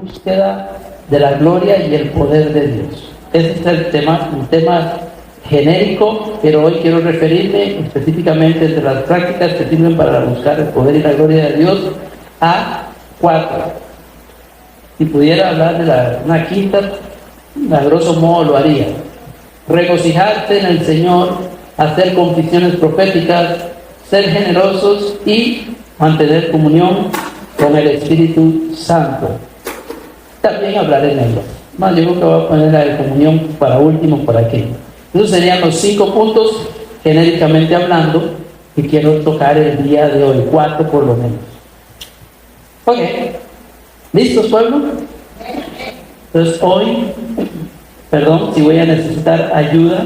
búsqueda de la gloria y el poder de Dios. Ese es el tema, un tema genérico, pero hoy quiero referirme específicamente de las prácticas que sirven para buscar el poder y la gloria de Dios a 4. Si pudiera hablar de una quinta, a grosso modo lo haría. Regocijarse en el Señor, hacer confesiones proféticas, ser generosos y mantener comunión con el Espíritu Santo. También hablaré en ello. Más yo creo que voy a poner la de comunión para último por aquí. Esos serían los 5 puntos, genéricamente hablando, que quiero tocar el día de hoy, 4 por lo menos. Ok, ¿listos, pueblo? Entonces hoy, si voy a necesitar ayuda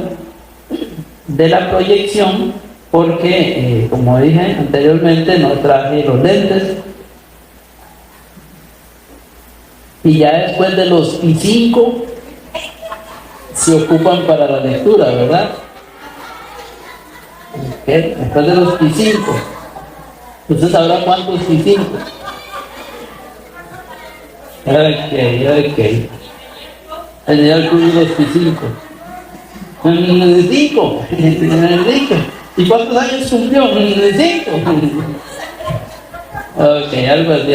de la proyección, porque, como dije anteriormente, no traje los lentes. Y ya después de los I5 se ocupan para la lectura, ¿verdad? Okay. Después de los I5. ¿Usted sabrá cuántos I5? Ok. El señor cubrió los I5. ¿Y cuántos años cumplió? 5. Ok, algo así.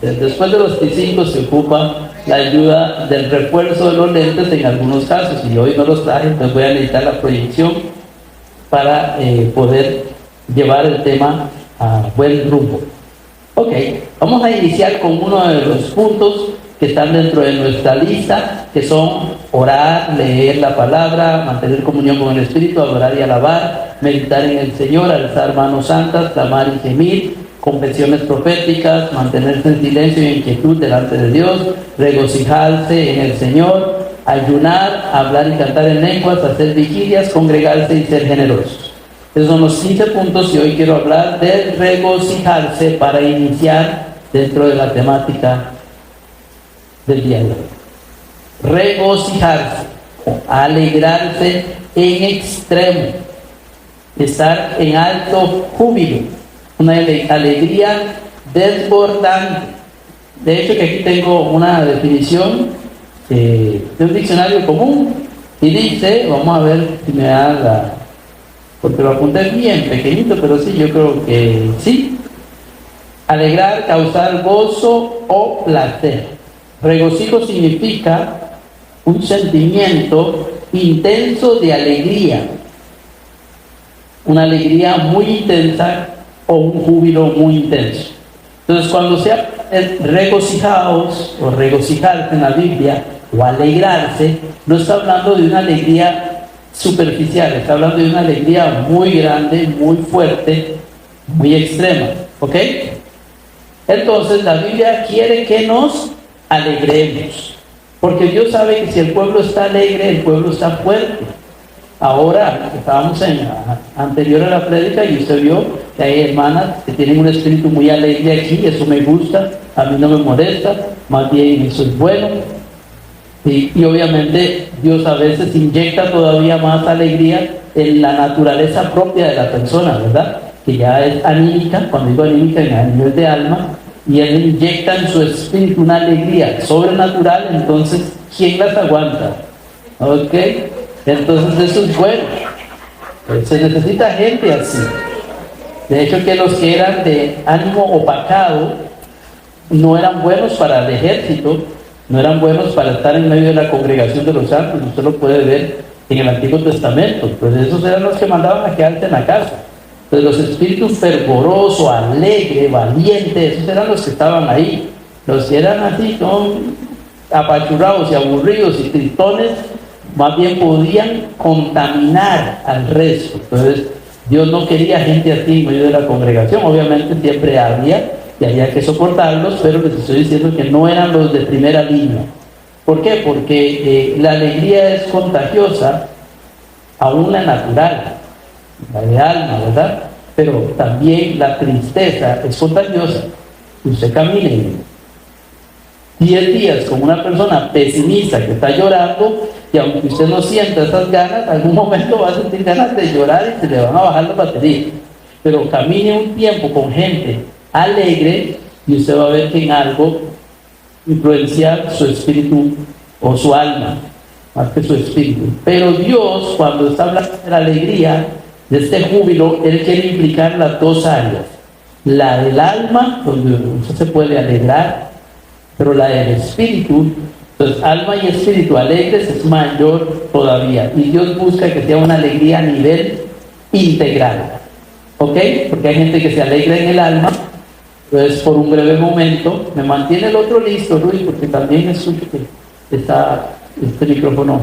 Después de los I5 se ocupa la ayuda del refuerzo de los lentes en algunos casos, y hoy no los traje, entonces voy a necesitar la proyección para poder llevar el tema a buen rumbo. Ok, vamos a iniciar con uno de los puntos que están dentro de nuestra lista, que son orar, leer la palabra, mantener comunión con el Espíritu, adorar y alabar, meditar en el Señor, alzar manos santas, clamar y gemir, confesiones proféticas, mantenerse en silencio y en quietud delante de Dios, regocijarse en el Señor, ayunar, hablar y cantar en lenguas, hacer vigilias, congregarse y ser generosos. Esos son los 15 puntos, y hoy quiero hablar de regocijarse para iniciar dentro de la temática del día de hoy. Regocijarse, alegrarse en extremo, estar en alto júbilo, una alegría desbordante. De hecho, que aquí tengo una definición de un diccionario común, y dice, vamos a ver si me da porque lo apunté bien pequeñito, pero sí, yo creo que sí. Alegrar, causar gozo o placer. Regocijo significa un sentimiento intenso de alegría, una alegría muy intensa o un júbilo muy intenso. Entonces, cuando sea regocijados o regocijarse en la Biblia o alegrarse, no está hablando de una alegría superficial, está hablando de una alegría muy grande, muy fuerte, muy extrema. ¿Ok? Entonces, la Biblia quiere que nos alegremos, porque Dios sabe que si el pueblo está alegre, el pueblo está fuerte. Ahora, estábamos anterior a la prédica, y usted vio que hay hermanas que tienen un espíritu muy alegre aquí, eso me gusta, a mí no me molesta, más bien eso es bueno. Y obviamente Dios a veces inyecta todavía más alegría en la naturaleza propia de la persona, ¿verdad? Que ya es anímica, cuando digo anímica, en el nivel de alma, y Él inyecta en su espíritu una alegría sobrenatural. Entonces, ¿quién las aguanta? ¿Ok? Entonces eso es bueno. Se necesita gente así. De hecho, que los que eran de ánimo opacado no eran buenos para el ejército, no eran buenos para estar en medio de la congregación de los santos. Usted lo puede ver en el Antiguo Testamento. Pues esos eran los que mandaban a quedarse en la casa. Entonces, los espíritus fervorosos, alegres, valientes, esos eran los que estaban ahí. Los que eran así, son apachurrados y aburridos y tristones, más bien podían contaminar al resto. Entonces, Dios no quería gente así en medio de la congregación. Obviamente siempre había y había que soportarlos, pero les estoy diciendo que no eran los de primera línea. ¿Por qué? Porque la alegría es contagiosa, aún la natural, la de alma, ¿verdad? Pero también la tristeza es contagiosa. Usted camine 10 días con una persona pesimista que está llorando, y aunque usted no sienta esas ganas, en algún momento va a sentir ganas de llorar y se le van a bajar las baterías. Pero camine un tiempo con gente alegre y usted va a ver que en algo influenciar su espíritu o su alma, más que su espíritu. Pero Dios, cuando está hablando de la alegría, de este júbilo, Él quiere implicar las dos áreas. La del alma, donde usted se puede alegrar, pero la del espíritu, entonces alma y espíritu alegres es mayor todavía. Y Dios busca que sea una alegría a nivel integral. ¿Ok? Porque hay gente que se alegra en el alma, entonces por un breve momento, me mantiene el otro listo, Luis, porque también escucho que está este micrófono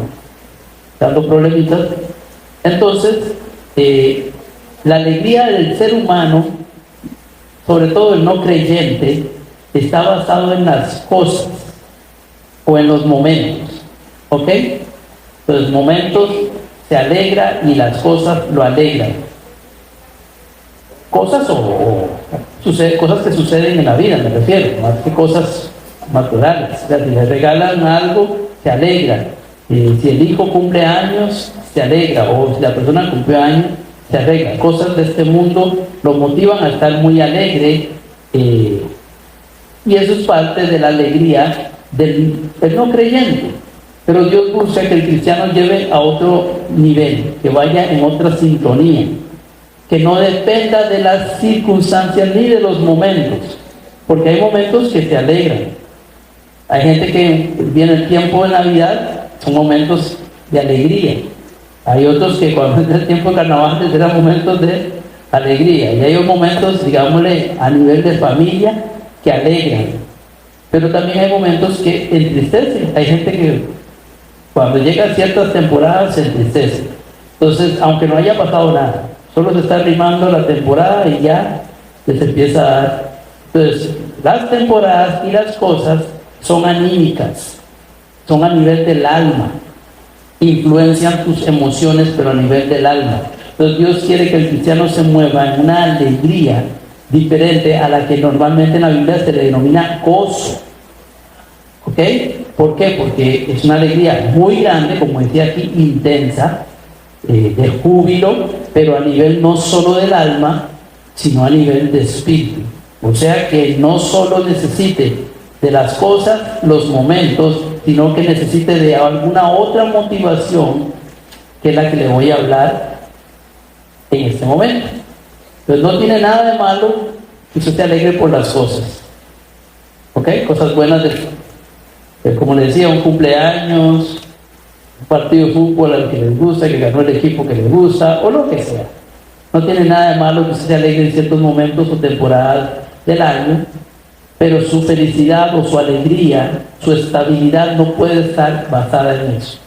dando problemitas. Entonces, la alegría del ser humano, sobre todo el no creyente, está basado en las cosas o en los momentos. ¿Ok? Los momentos se alegra y las cosas lo alegran. Cosas cosas que suceden en la vida, me refiero, más que cosas naturales. O sea, si le regalan algo, se alegra. Si el hijo cumple años, se alegra. O si la persona cumple años, se alegra. Cosas de este mundo lo motivan a estar muy alegre. Y eso es parte de la alegría del no creyente. Pero Dios busca que el cristiano lleve a otro nivel, que vaya en otra sintonía, que no dependa de las circunstancias ni de los momentos, porque hay momentos que te alegran. Hay gente que viene el tiempo de Navidad, son momentos de alegría. Hay otros que cuando es el tiempo de carnaval eran momentos de alegría. Y hay momentos, digámosle, a nivel de familia que alegran. Pero también hay momentos que entristecen. Hay gente que cuando llega a ciertas temporadas se entristece. Entonces, aunque no haya pasado nada, solo se está arrimando la temporada y ya les empieza a dar. Entonces, las temporadas y las cosas son anímicas, son a nivel del alma, influencian tus emociones, pero a nivel del alma. Entonces, Dios quiere que el cristiano se mueva en una alegría diferente a la que normalmente en la Biblia se le denomina gozo. ¿Ok? ¿Por qué? Porque es una alegría muy grande, como decía aquí, intensa, de júbilo, pero a nivel no solo del alma, sino a nivel de espíritu. O sea que no solo necesite de las cosas, los momentos, sino que necesite de alguna otra motivación, que es la que le voy a hablar en este momento. Entonces no tiene nada de malo que usted se alegre por las cosas. ¿Ok? Cosas buenas como les decía, un cumpleaños, un partido de fútbol al que les gusta, que ganó el equipo que les gusta, o lo que sea. No tiene nada de malo que usted se alegre en ciertos momentos o temporadas del año, pero su felicidad o su alegría, su estabilidad no puede estar basada en eso.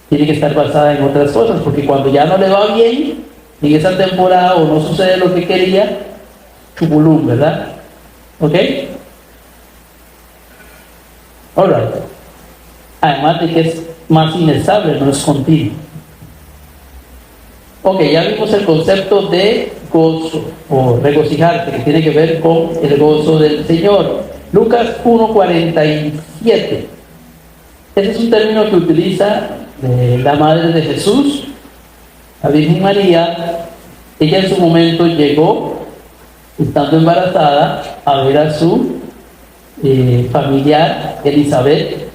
Tiene que estar basada en otras cosas, porque cuando ya no le va bien en esa temporada o no sucede lo que quería, chubulum, ¿verdad? ¿Ok? Alright. Además de que es más inestable, no es continuo. Ok, ya vimos el concepto de gozo o regocijarse, que tiene que ver con el gozo del Señor. Lucas 1:47. Ese es un término que utiliza la madre de Jesús, la Virgen María. Ella en su momento llegó, estando embarazada, a ver a su familiar Elizabeth.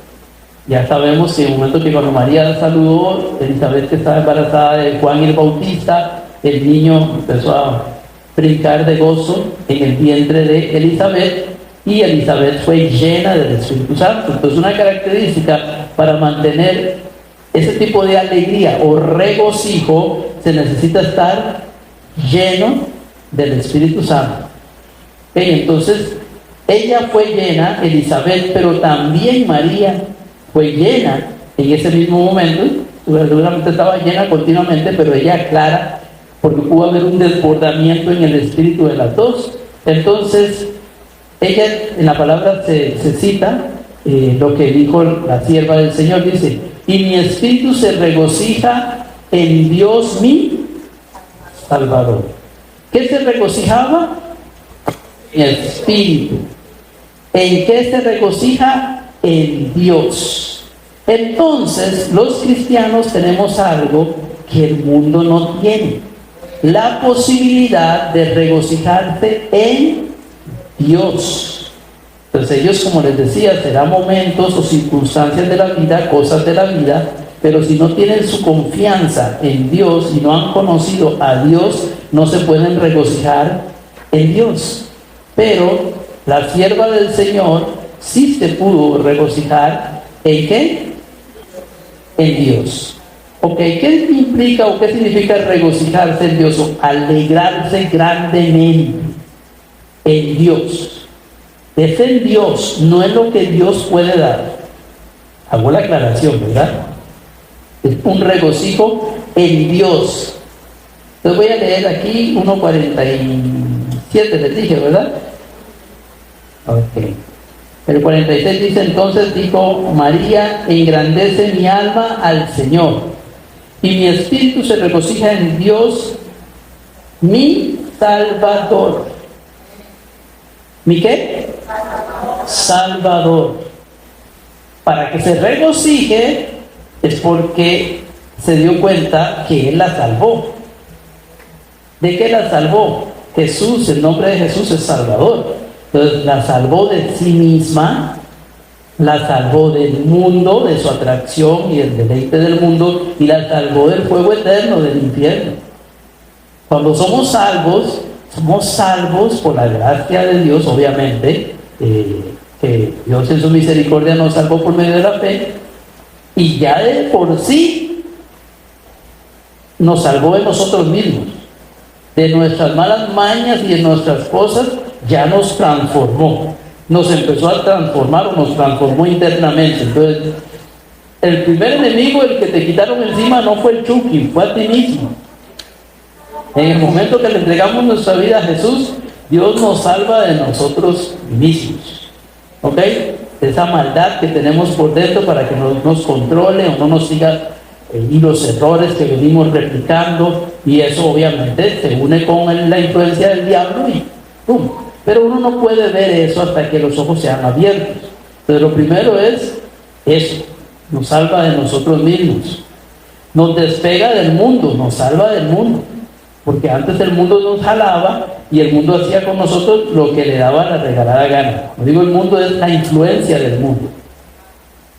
Ya sabemos que en el momento que cuando María saludó, Elizabeth, que estaba embarazada de Juan el Bautista, el niño empezó a brincar de gozo en el vientre de Elizabeth, y Elizabeth fue llena del Espíritu Santo. Entonces, una característica para mantener ese tipo de alegría o regocijo, se necesita estar lleno del Espíritu Santo. Entonces, ella fue llena, Elizabeth, pero también María fue llena en ese mismo momento. Seguramente estaba llena continuamente, pero ella aclara, porque pudo haber un desbordamiento en el espíritu de las dos. Entonces, ella, en la palabra se cita lo que dijo la sierva del Señor, dice: y mi espíritu se regocija en Dios mi Salvador. ¿Qué se regocijaba? El espíritu. ¿En qué se regocija? En Dios. Entonces, los cristianos tenemos algo que el mundo no tiene: la posibilidad de regocijarse en Dios. Entonces ellos, como les decía, serán momentos o circunstancias de la vida, cosas de la vida, pero si no tienen su confianza en Dios y no han conocido a Dios, no se pueden regocijar en Dios. Pero la sierva del Señor sí se pudo regocijar ¿en qué? En Dios. Ok, ¿qué implica o qué significa regocijarse en Dios? O alegrarse grandemente en Dios. Es en Dios, no es lo que Dios puede dar. Hago la aclaración, ¿verdad? Es un regocijo en Dios. Entonces voy a leer aquí 1:47, les dije, ¿verdad? Ok. El 46 dice: entonces dijo María, engrandece mi alma al Señor, y mi espíritu se regocija en Dios, mi Salvador. ¿Mi qué? Salvador. Para que se regocije es porque se dio cuenta que Él la salvó. ¿De qué la salvó? Jesús, el nombre de Jesús es Salvador. Entonces la salvó de sí misma, la salvó del mundo, de su atracción y el deleite del mundo, y la salvó del fuego eterno, del infierno. Cuando somos salvos por la gracia de Dios, obviamente, que Dios en su misericordia nos salvó por medio de la fe, y ya de por sí nos salvó de nosotros mismos, de nuestras malas mañas y de nuestras cosas. Ya nos transformó, nos empezó a transformar o nos transformó internamente. Entonces, el primer enemigo, el que te quitaron encima, no fue el Chucky, fue a ti mismo. En el momento que le entregamos nuestra vida a Jesús, Dios nos salva de nosotros mismos. ¿Ok? Esa maldad que tenemos por dentro para que no nos controle o no nos siga, y los errores que venimos replicando, y eso obviamente se une con la influencia del diablo y ¡pum! Pero uno no puede ver eso hasta que los ojos sean abiertos. Entonces lo primero es eso, nos salva de nosotros mismos, nos despega del mundo, nos salva del mundo, porque antes el mundo nos jalaba y el mundo hacía con nosotros lo que le daba la regalada gana. Cuando digo el mundo, es la influencia del mundo.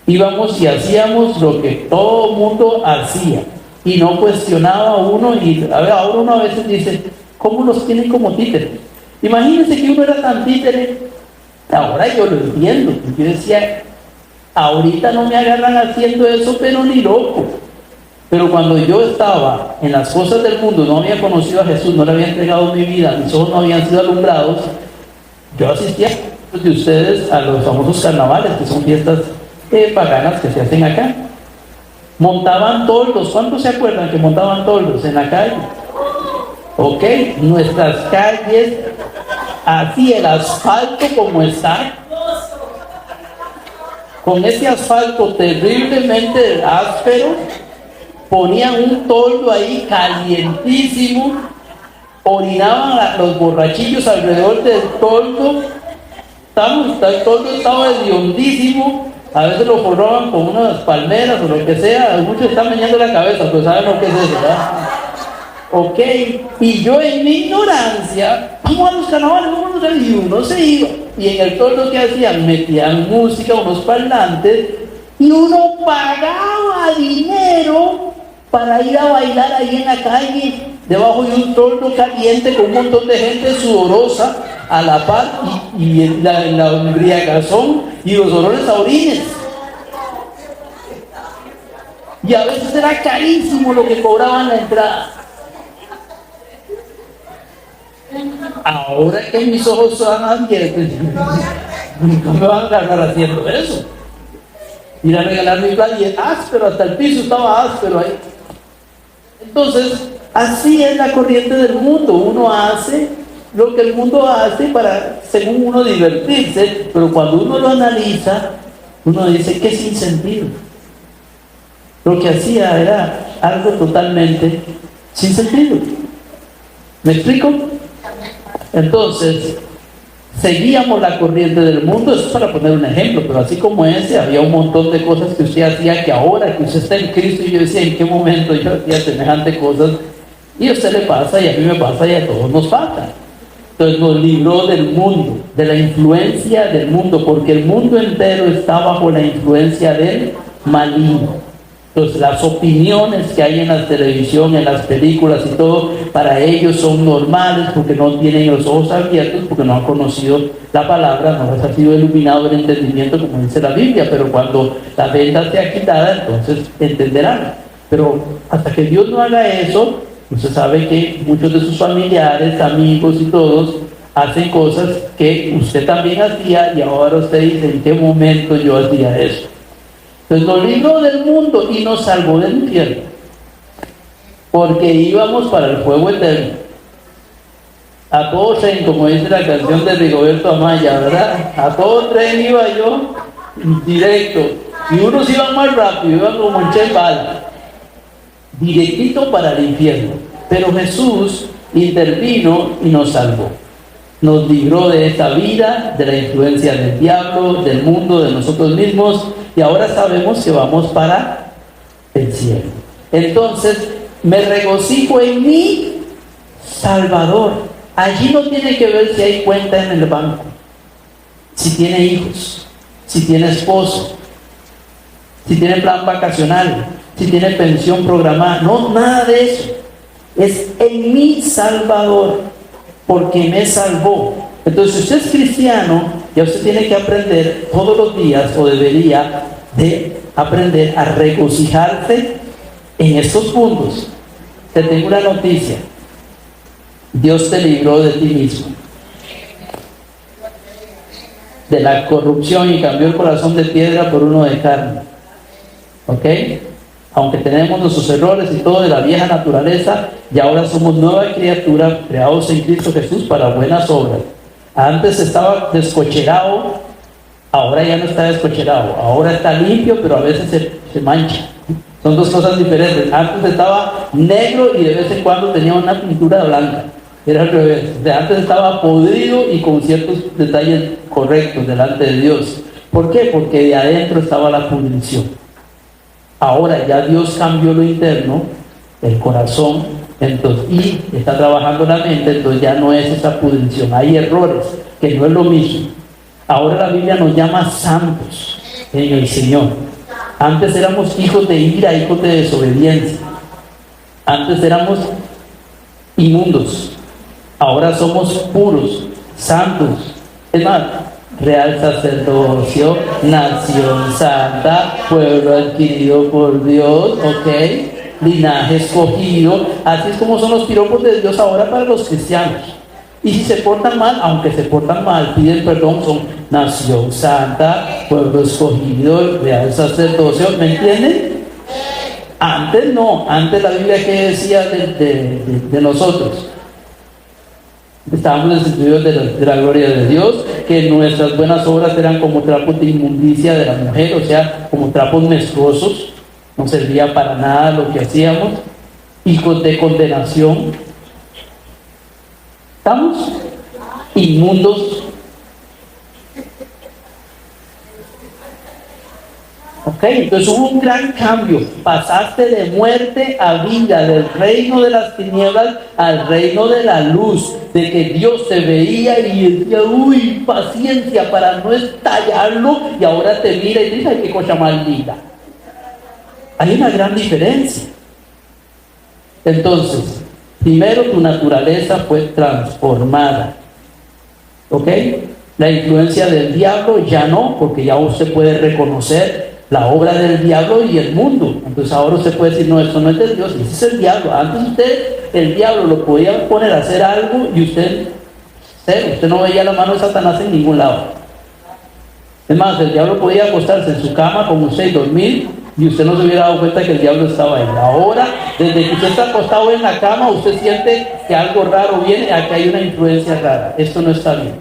Íbamos y hacíamos lo que todo el mundo hacía y no cuestionaba a uno, y ahora uno a veces dice, ¿cómo los tienen como títeres? Imagínense que uno era tan títere. Ahora yo lo entiendo. Yo decía, ahorita no me agarran haciendo eso, pero ni loco. Pero cuando yo estaba en las cosas del mundo, no había conocido a Jesús, no le había entregado mi vida, mis ojos no habían sido alumbrados, yo asistía de ustedes a los famosos carnavales, que son fiestas paganas que se hacen acá. Montaban toldos. ¿Cuántos se acuerdan que montaban toldos en la calle? Ok, nuestras calles, así el asfalto como está, con ese asfalto terriblemente áspero, ponían un toldo ahí calientísimo, orinaban los borrachillos alrededor del toldo, el toldo estaba hediondísimo, a veces lo forraban con unas palmeras o lo que sea, muchos están meñando la cabeza, pero saben lo que es eso, ¿verdad? Ok, y yo en mi ignorancia, vamos a los carnavales, y uno se iba, y en el toldo que hacían, metían música, unos parlantes, y uno pagaba dinero para ir a bailar ahí en la calle, debajo de un toldo caliente con un montón de gente sudorosa a la par, y la embriagazón y los olores a orines. Y a veces era carísimo lo que cobraban la entrada. Ahora que mis ojos son abiertos, nunca me van a agarrar haciendo eso. Ir a regalar mi plan y es áspero, hasta el piso estaba áspero ahí. Entonces, así es la corriente del mundo. Uno hace lo que el mundo hace para, según uno, divertirse, pero cuando uno lo analiza, uno dice que sin sentido. Lo que hacía era algo totalmente sin sentido. ¿Me explico? Entonces, seguíamos la corriente del mundo. Eso es para poner un ejemplo, pero así como ese, había un montón de cosas que usted hacía que ahora que usted está en Cristo, y yo decía, ¿en qué momento yo hacía semejante cosas? Y a usted le pasa, y a mí me pasa, y a todos nos pasa. Entonces nos libró del mundo, de la influencia del mundo, porque el mundo entero está bajo la influencia del maligno. Entonces las opiniones que hay en la televisión, en las películas y todo, para ellos son normales porque no tienen los ojos abiertos, porque no han conocido la palabra, no les ha sido iluminado el entendimiento como dice la Biblia, pero cuando la venda sea quitada, entonces entenderán. Pero hasta que Dios no haga eso, usted sabe que muchos de sus familiares, amigos y todos hacen cosas que usted también hacía y ahora usted dice, ¿en qué momento yo hacía eso? Entonces nos libró del mundo y nos salvó del infierno, porque íbamos para el fuego eterno. A todo tren, como dice la canción de Rigoberto Amaya, ¿verdad? A todo tren iba yo directo, y unos iban más rápido, iban como en bala, directito para el infierno. Pero Jesús intervino y nos salvó. Nos libró de esta vida, de la influencia del diablo, del mundo, de nosotros mismos, y ahora sabemos que vamos para el cielo. Entonces, me regocijo en mi Salvador. Allí no tiene que ver si hay cuenta en el banco, si tiene hijos, si tiene esposo, si tiene plan vacacional, si tiene pensión programada. No, nada de eso. Es en mi Salvador, porque me salvó. Entonces, si usted es cristiano, ya usted tiene que aprender todos los días, o debería de aprender a regocijarse en estos puntos. Te tengo una noticia: Dios te libró de ti mismo, de la corrupción, y cambió el corazón de piedra por uno de carne. ¿Ok? Aunque tenemos nuestros errores y todo de la vieja naturaleza, y ahora somos nueva criatura, creados en Cristo Jesús para buenas obras. Antes estaba descocherado, ahora ya no está descocherado. Ahora está limpio, pero a veces se mancha. Son dos cosas diferentes. Antes estaba negro y de vez en cuando tenía una pintura blanca. Era al revés. Antes estaba podrido y con ciertos detalles correctos delante de Dios. ¿Por qué? Porque de adentro estaba la pudrición. Ahora ya Dios cambió lo interno, el corazón, entonces, y está trabajando la mente, entonces ya no es esa pudrición. Hay errores, que no es lo mismo. Ahora la Biblia nos llama santos en el Señor. Antes éramos hijos de ira, hijos de desobediencia. Antes éramos inmundos. Ahora somos puros, santos. Es más, real sacerdocio, nación santa, pueblo adquirido por Dios, ¿ok? Linaje escogido. Así es como son los piropos de Dios ahora para los cristianos. Y si se portan mal, aunque se portan mal, piden perdón, son nación santa, pueblo escogido, real sacerdocio. ¿Me entienden? Antes no. Antes la Biblia, ¿qué decía de nosotros? Estábamos destituidos de la gloria de Dios, que nuestras buenas obras eran como trapos de inmundicia de la mujer, o sea, como trapos menstruosos. No servía para nada lo que hacíamos. Hijos de condenación. Estamos inmundos. Ok, entonces hubo un gran cambio. Pasaste de muerte a vida, del reino de las tinieblas al reino de la luz, de que Dios te veía y decía, uy, paciencia para no estallarlo, y ahora te mira y dice, ay, qué cosa maldita. Hay una gran diferencia. Entonces, primero tu naturaleza fue transformada. ¿Ok? La influencia del diablo ya no, porque ya usted puede reconocer la obra del diablo y el mundo. Entonces ahora usted puede decir, no, esto no es de Dios, ese es el diablo. Antes usted, el diablo lo podía poner a hacer algo y usted no veía la mano de Satanás en ningún lado. Es más, el diablo podía acostarse en su cama con usted y dormir, y usted no se hubiera dado cuenta que el diablo estaba ahí. Ahora, desde que usted está acostado en la cama, usted siente que algo raro viene, aquí hay una influencia rara. Esto no está bien.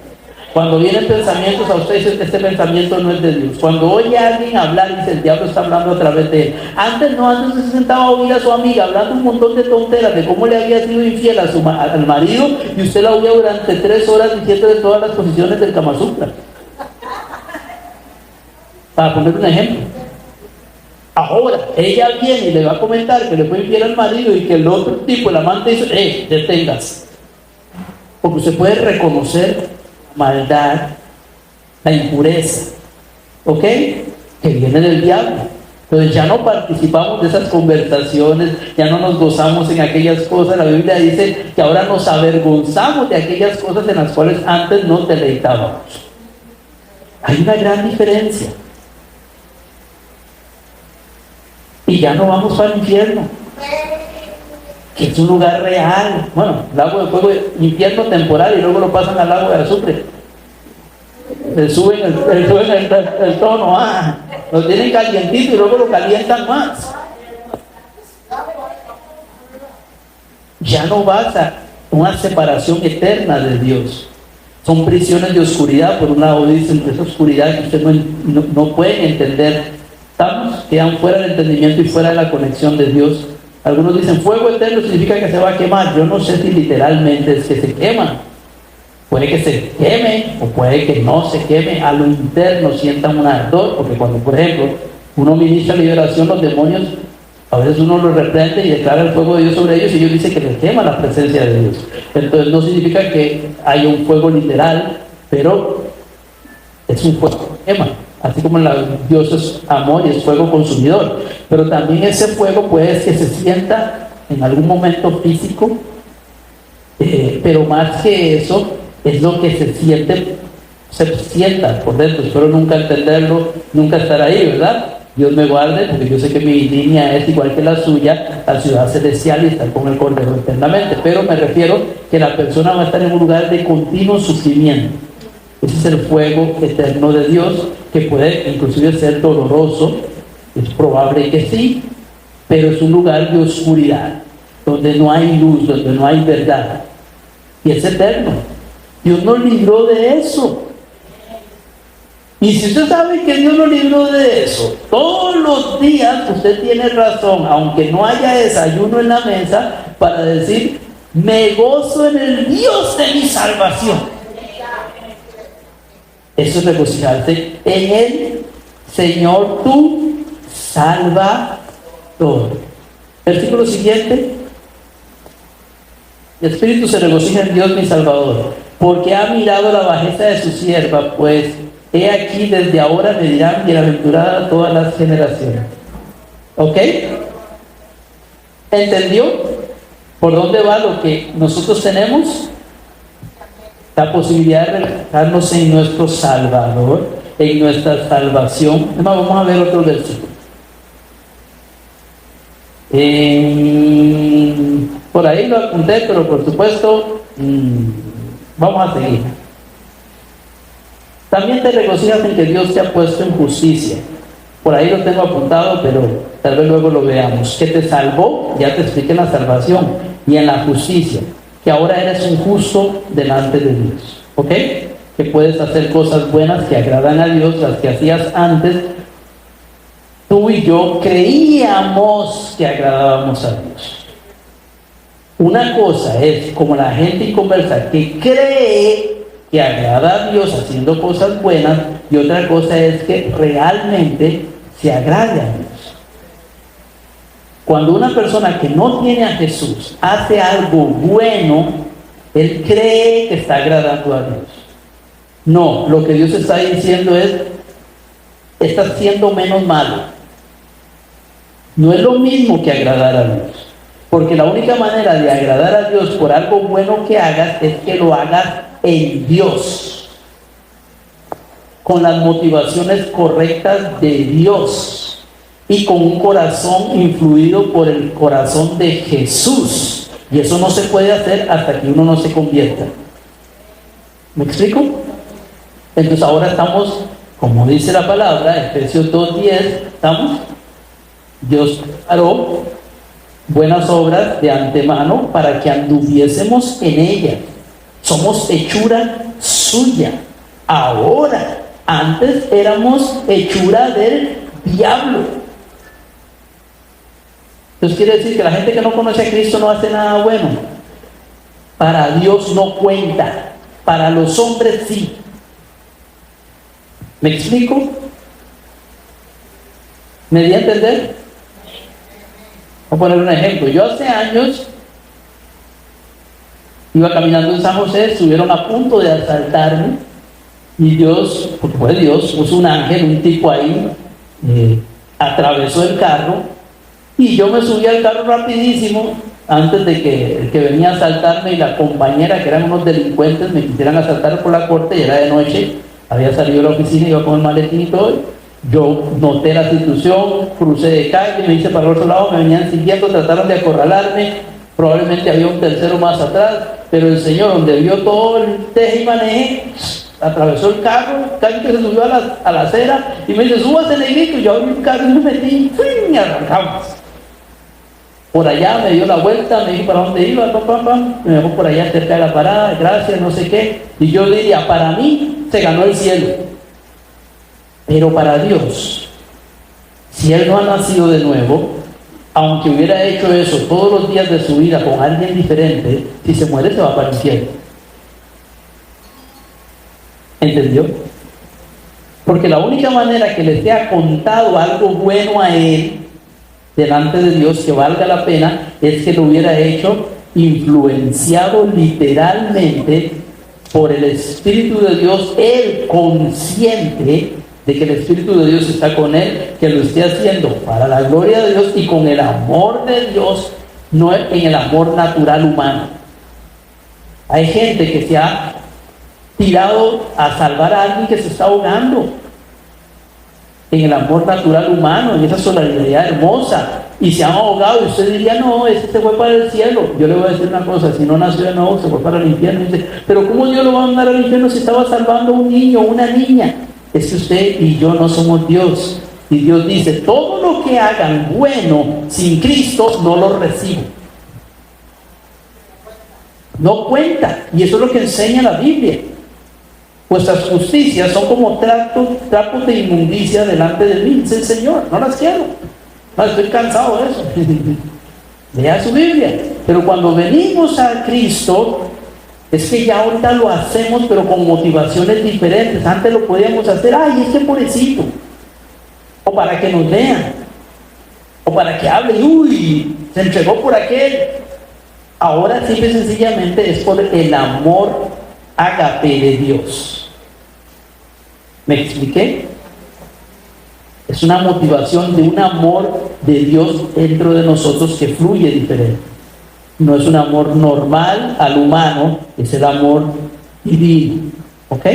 Cuando vienen pensamientos a usted, dice que este pensamiento no es de Dios. Cuando oye a alguien hablar, dice, el diablo está hablando a través de él. Antes se sentaba a oír a su amiga hablando un montón de tonteras de cómo le había sido infiel al marido, y usted la oía durante 3 horas diciendo de todas las posiciones del Kama Sutra. Para poner un ejemplo. Ahora, ella viene y le va a comentar que le fue infiel al marido y que el otro tipo, el amante, dice, detengas. Porque usted puede reconocer maldad, la impureza, ¿ok? Que viene del diablo. Entonces ya no participamos de esas conversaciones, ya no nos gozamos en aquellas cosas. La Biblia dice que ahora nos avergonzamos de aquellas cosas en las cuales antes nos deleitábamos. Hay una gran diferencia. Y ya no vamos para el infierno, que es un lugar real. Bueno, lago de fuego, infierno temporal, y luego lo pasan al lago de azufre. Le suben el tono, lo tienen calientito y luego lo calientan más. Ya no vas a una separación eterna de Dios. Son prisiones de oscuridad. Por un lado dicen esa oscuridad que ustedes no pueden entender. Quedan fuera del entendimiento y fuera de la conexión de Dios. Algunos dicen fuego eterno significa que se va a quemar. Yo no sé si literalmente es que se queman. Puede que se queme o puede que no se queme. A lo interno sientan un ardor, porque cuando, por ejemplo, uno ministra liberación, los demonios, a veces uno los reprende y declara el fuego de Dios sobre ellos y ellos dicen que les quema la presencia de Dios. Entonces no significa que haya un fuego literal, pero es un fuego que quema. Así como Dios es amor y es fuego consumidor. Pero también ese fuego puede que se sienta en algún momento físico, pero más que eso, es lo que se sienta por dentro. Espero nunca entenderlo, nunca estar ahí, ¿verdad? Dios me guarde, porque yo sé que mi línea es igual que la suya, la ciudad celestial y estar con el Cordero eternamente. Pero me refiero que la persona va a estar en un lugar de continuo sufrimiento. Ese es el fuego eterno de Dios, que puede inclusive ser doloroso, es probable que sí, pero es un lugar de oscuridad, donde no hay luz, donde no hay verdad, y es eterno. Dios nos libró de eso. Y si usted sabe que Dios nos libró de eso, todos los días usted tiene razón, aunque no haya desayuno en la mesa, para decir, me gozo en el Dios de mi salvación. Eso es regocijarse en el Señor tu Salvador. Versículo siguiente. El Espíritu se regocija en Dios mi Salvador, porque ha mirado la bajeza de su sierva, pues he aquí desde ahora me dirán bienaventurada todas las generaciones. ¿Ok? ¿Entendió por dónde va lo que nosotros tenemos? La posibilidad de regocijarnos en nuestro Salvador, en nuestra salvación. Además, vamos a ver otro versículo. Por ahí lo apunté, pero por supuesto, vamos a seguir. También te regocijas en que Dios te ha puesto en justicia. Por ahí lo tengo apuntado, pero tal vez luego lo veamos. Que te salvó, ya te expliqué la salvación, y en la justicia, que ahora eres un justo delante de Dios. ¿Ok? Que puedes hacer cosas buenas que agradan a Dios, las que hacías antes. Tú y yo creíamos que agradábamos a Dios. Una cosa es como la gente inconversa que cree que agrada a Dios haciendo cosas buenas, y otra cosa es que realmente se agrade a Dios. Cuando una persona que no tiene a Jesús hace algo bueno, él cree que está agradando a Dios. No, lo que Dios está diciendo es, estás siendo menos malo. No es lo mismo que agradar a Dios. Porque la única manera de agradar a Dios por algo bueno que hagas es que lo hagas en Dios, con las motivaciones correctas de Dios y con un corazón influido por el corazón de Jesús. Y eso no se puede hacer hasta que uno no se convierta. ¿Me explico? Entonces ahora estamos, como dice la palabra, Efesios 2:10, estamos, Dios preparó buenas obras de antemano para que anduviésemos en ellas. Somos hechura suya. Ahora, antes éramos hechura del diablo. Entonces quiere decir que la gente que no conoce a Cristo no hace nada bueno. Para Dios no cuenta, para los hombres sí. ¿Me explico? ¿Me di a entender? Voy a poner un ejemplo. Yo hace años Iba caminando en San José, estuvieron a punto de asaltarme y Dios, porque fue Dios, puso un ángel, un tipo ahí, atravesó el carro y yo me subí al carro rapidísimo antes de que el que venía a asaltarme y la compañera, que eran unos delincuentes, me quisieran asaltar por la corte y era de noche, había salido de la oficina, iba con el maletín y todo. Yo noté la situación, crucé de calle, me hice para el otro lado, me venían siguiendo, trataron de acorralarme, probablemente había un tercero más atrás, pero el Señor, donde vio todo el teje y maneje, atravesó el carro, casi que se subió a la acera y me dice, súbase negrito, y yo abrí un carro y me metí y arrancamos. Por allá me dio la vuelta, me dijo para dónde iba, me dejó por allá cerca de la parada, gracias, no sé qué, y yo diría, para mí se ganó el cielo, pero para Dios, si Él no ha nacido de nuevo, aunque hubiera hecho eso todos los días de su vida con alguien diferente, si se muere se va para el infierno. ¿Entendió? Porque la única manera que le sea contado algo bueno a él delante de Dios que valga la pena es que lo hubiera hecho influenciado literalmente por el Espíritu de Dios, él consciente de que el Espíritu de Dios está con él, que lo esté haciendo para la gloria de Dios y con el amor de Dios, no en el amor natural humano. Hay gente que se ha tirado a salvar a alguien que se está ahogando en el amor natural humano, en esa solidaridad hermosa, y se han ahogado, y usted diría, no, ese se fue para el cielo. Yo le voy a decir una cosa, si no nació de nuevo, se fue para el infierno. Y dice, pero ¿cómo Dios lo va a mandar al infierno si estaba salvando a un niño o una niña? Es que usted y yo no somos Dios, y Dios dice, todo lo que hagan bueno sin Cristo, no lo recibo. No cuenta, y eso es lo que enseña la Biblia. Vuestras justicias son como trapos de inmundicia delante de mí, dice el Señor, no las quiero. No, estoy cansado de eso. Lea su Biblia. Pero cuando venimos a Cristo, es que ya ahorita lo hacemos, pero con motivaciones diferentes. Antes lo podíamos hacer, ay, es que pobrecito. O para que nos vean. O para que hable, uy, se entregó por aquel. Ahora simple y sencillamente es por el amor ágape de Dios. ¿Me expliqué? Es una motivación de un amor de Dios dentro de nosotros que fluye diferente. No es un amor normal al humano, es el amor divino. ¿Ok?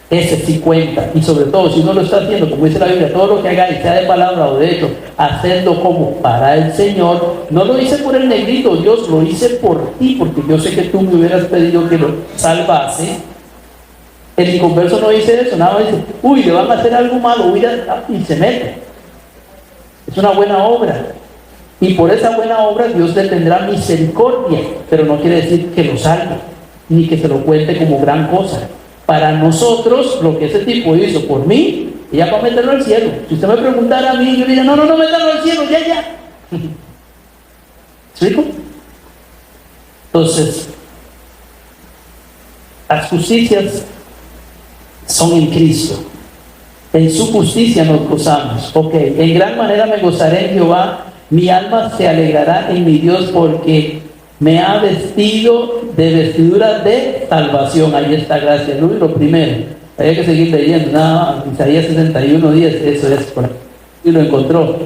Ese sí cuenta. Y sobre todo, si uno lo está haciendo, como dice la Biblia, todo lo que hagáis, sea de palabra o de hecho, hacedlo como para el Señor. No lo hice por el negrito, Dios, lo hice por ti, porque yo sé que tú me hubieras pedido que lo salvase. El inconverso no dice eso, nada más dice, uy, le van a hacer algo malo, y se mete. Es una buena obra. Y por esa buena obra Dios le tendrá misericordia, pero no quiere decir que lo salve, ni que se lo cuente como gran cosa. Para nosotros, lo que ese tipo hizo por mí, ya para meterlo al cielo. Si usted me preguntara a mí, yo diría, no, métalo al cielo, ya. ¿Explico? Entonces, las justicias son en Cristo. En su justicia nos gozamos. Ok, en gran manera me gozaré en Jehová, mi alma se alegrará en mi Dios, porque me ha vestido de vestiduras de salvación. Ahí está, gracias Luis. Lo primero, hay que seguir leyendo. Isaías 61:10, eso es por ahí. Y lo encontró.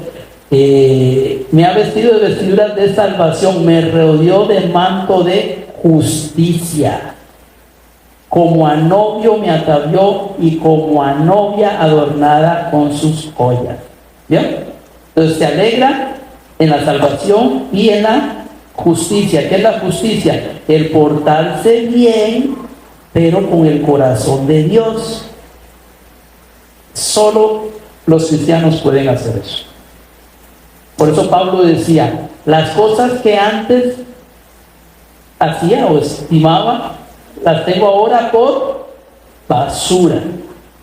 Me ha vestido de vestiduras de salvación, me rodeó de manto de justicia. Como a novio me atavió y como a novia adornada con sus joyas. ¿Bien? Entonces se alegra en la salvación y en la justicia. ¿Qué es la justicia? El portarse bien, pero con el corazón de Dios. Solo los cristianos pueden hacer eso. Por eso Pablo decía, las cosas que antes hacía o estimaba, las tengo ahora por basura,